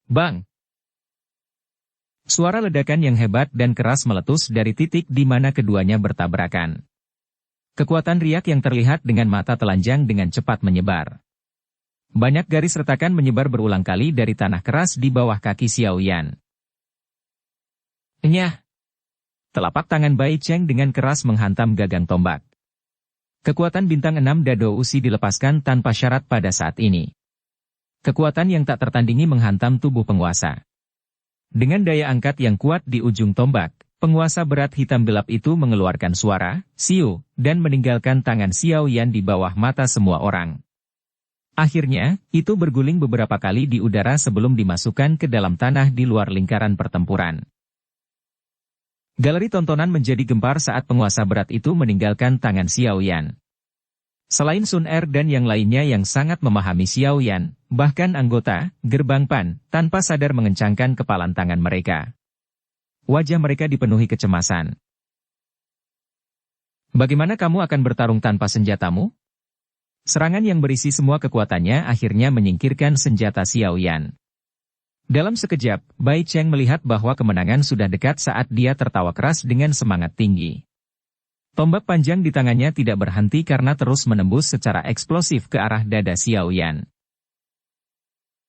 Bang! Suara ledakan yang hebat dan keras meletus dari titik di mana keduanya bertabrakan. Kekuatan riak yang terlihat dengan mata telanjang dengan cepat menyebar. Banyak garis retakan menyebar berulang kali dari tanah keras di bawah kaki Xiao Yan. Nyah! Telapak tangan Bai Cheng dengan keras menghantam gagang tombak. Kekuatan bintang 6 Dado Usi dilepaskan tanpa syarat pada saat ini. Kekuatan yang tak tertandingi menghantam tubuh penguasa. Dengan daya angkat yang kuat di ujung tombak, penguasa berat hitam gelap itu mengeluarkan suara, siu, dan meninggalkan tangan Xiao Yan di bawah mata semua orang. Akhirnya, itu berguling beberapa kali di udara sebelum dimasukkan ke dalam tanah di luar lingkaran pertempuran. Galeri tontonan menjadi gempar saat penguasa berat itu meninggalkan tangan Xiao Yan. Selain Sun Er dan yang lainnya yang sangat memahami Xiao Yan, bahkan anggota Gerbang Pan, tanpa sadar mengencangkan kepalan tangan mereka. Wajah mereka dipenuhi kecemasan. Bagaimana kamu akan bertarung tanpa senjatamu? Serangan yang berisi semua kekuatannya akhirnya menyingkirkan senjata Xiao Yan. Dalam sekejap, Bai Cheng melihat bahwa kemenangan sudah dekat saat dia tertawa keras dengan semangat tinggi. Tombak panjang di tangannya tidak berhenti karena terus menembus secara eksplosif ke arah dada Xiao Yan.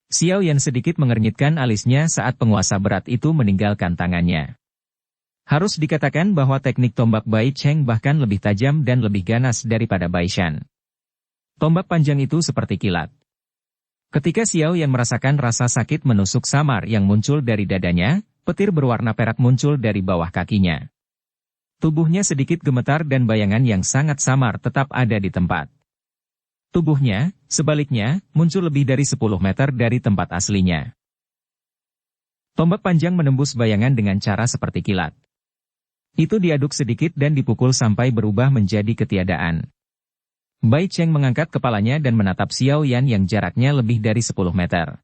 Xiao Yan sedikit mengernyitkan alisnya saat penguasa berat itu meninggalkan tangannya. Harus dikatakan bahwa teknik tombak Bai Cheng bahkan lebih tajam dan lebih ganas daripada Bai Shan. Tombak panjang itu seperti kilat. Ketika Xiao Yan merasakan rasa sakit menusuk samar yang muncul dari dadanya, petir berwarna perak muncul dari bawah kakinya. Tubuhnya sedikit gemetar dan bayangan yang sangat samar tetap ada di tempat. Tubuhnya, sebaliknya, muncul lebih dari 10 meter dari tempat aslinya. Tombak panjang menembus bayangan dengan cara seperti kilat. Itu diaduk sedikit dan dipukul sampai berubah menjadi ketiadaan. Bai Cheng mengangkat kepalanya dan menatap Xiao Yan yang jaraknya lebih dari 10 meter.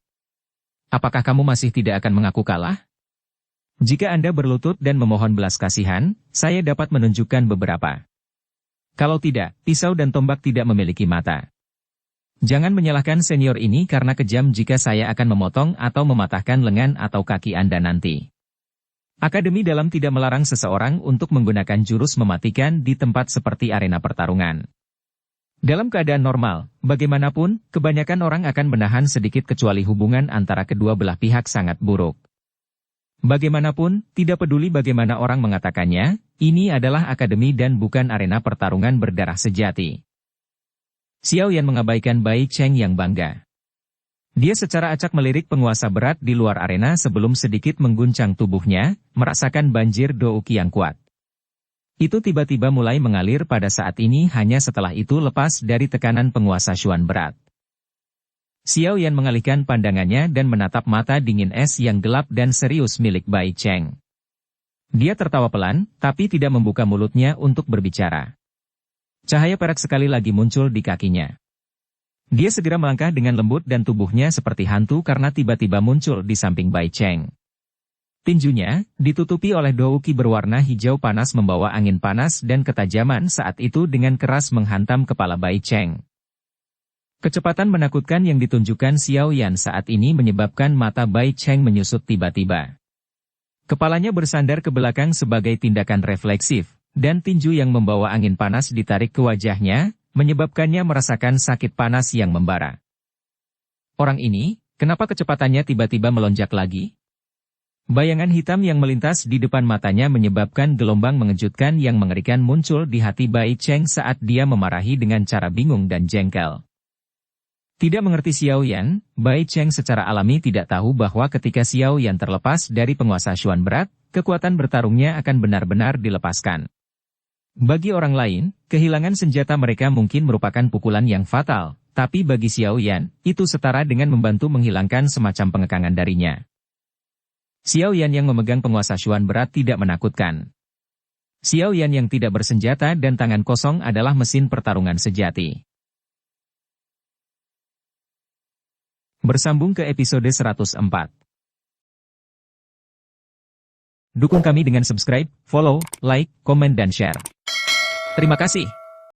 Apakah kamu masih tidak akan mengaku kalah? Jika Anda berlutut dan memohon belas kasihan, saya dapat menunjukkan beberapa. Kalau tidak, pisau dan tombak tidak memiliki mata. Jangan menyalahkan senior ini karena kejam jika saya akan memotong atau mematahkan lengan atau kaki Anda nanti. Akademi Dalam tidak melarang seseorang untuk menggunakan jurus mematikan di tempat seperti arena pertarungan. Dalam keadaan normal, bagaimanapun, kebanyakan orang akan menahan sedikit kecuali hubungan antara kedua belah pihak sangat buruk. Bagaimanapun, tidak peduli bagaimana orang mengatakannya, ini adalah akademi dan bukan arena pertarungan berdarah sejati. Xiao Yan mengabaikan Bai Cheng yang bangga. Dia secara acak melirik penguasa berat di luar arena sebelum sedikit mengguncang tubuhnya, merasakan banjir douki yang kuat. Itu tiba-tiba mulai mengalir pada saat ini hanya setelah itu lepas dari tekanan penguasa Xuan berat. Xiao Yan mengalihkan pandangannya dan menatap mata dingin es yang gelap dan serius milik Bai Cheng. Dia tertawa pelan, tapi tidak membuka mulutnya untuk berbicara. Cahaya perak sekali lagi muncul di kakinya. Dia segera melangkah dengan lembut dan tubuhnya seperti hantu karena tiba-tiba muncul di samping Bai Cheng. Tinjunya, ditutupi oleh douki berwarna hijau panas membawa angin panas dan ketajaman saat itu dengan keras menghantam kepala Bai Cheng. Kecepatan menakutkan yang ditunjukkan Xiao Yan saat ini menyebabkan mata Bai Cheng menyusut tiba-tiba. Kepalanya bersandar ke belakang sebagai tindakan refleksif, dan tinju yang membawa angin panas ditarik ke wajahnya, menyebabkannya merasakan sakit panas yang membara. Orang ini, kenapa kecepatannya tiba-tiba melonjak lagi? Bayangan hitam yang melintas di depan matanya menyebabkan gelombang mengejutkan yang mengerikan muncul di hati Bai Cheng saat dia memarahi dengan cara bingung dan jengkel. Tidak mengerti Xiao Yan, Bai Cheng secara alami tidak tahu bahwa ketika Xiao Yan terlepas dari penguasa Xuan berat, kekuatan bertarungnya akan benar-benar dilepaskan. Bagi orang lain, kehilangan senjata mereka mungkin merupakan pukulan yang fatal, tapi bagi Xiao Yan, itu setara dengan membantu menghilangkan semacam pengekangan darinya. Xiao Yan yang memegang penguasa Xuan berat tidak menakutkan. Xiao Yan yang tidak bersenjata dan tangan kosong adalah mesin pertarungan sejati. Bersambung ke episode 104. Dukung kami dengan subscribe, follow, like, komen dan share. Terima kasih.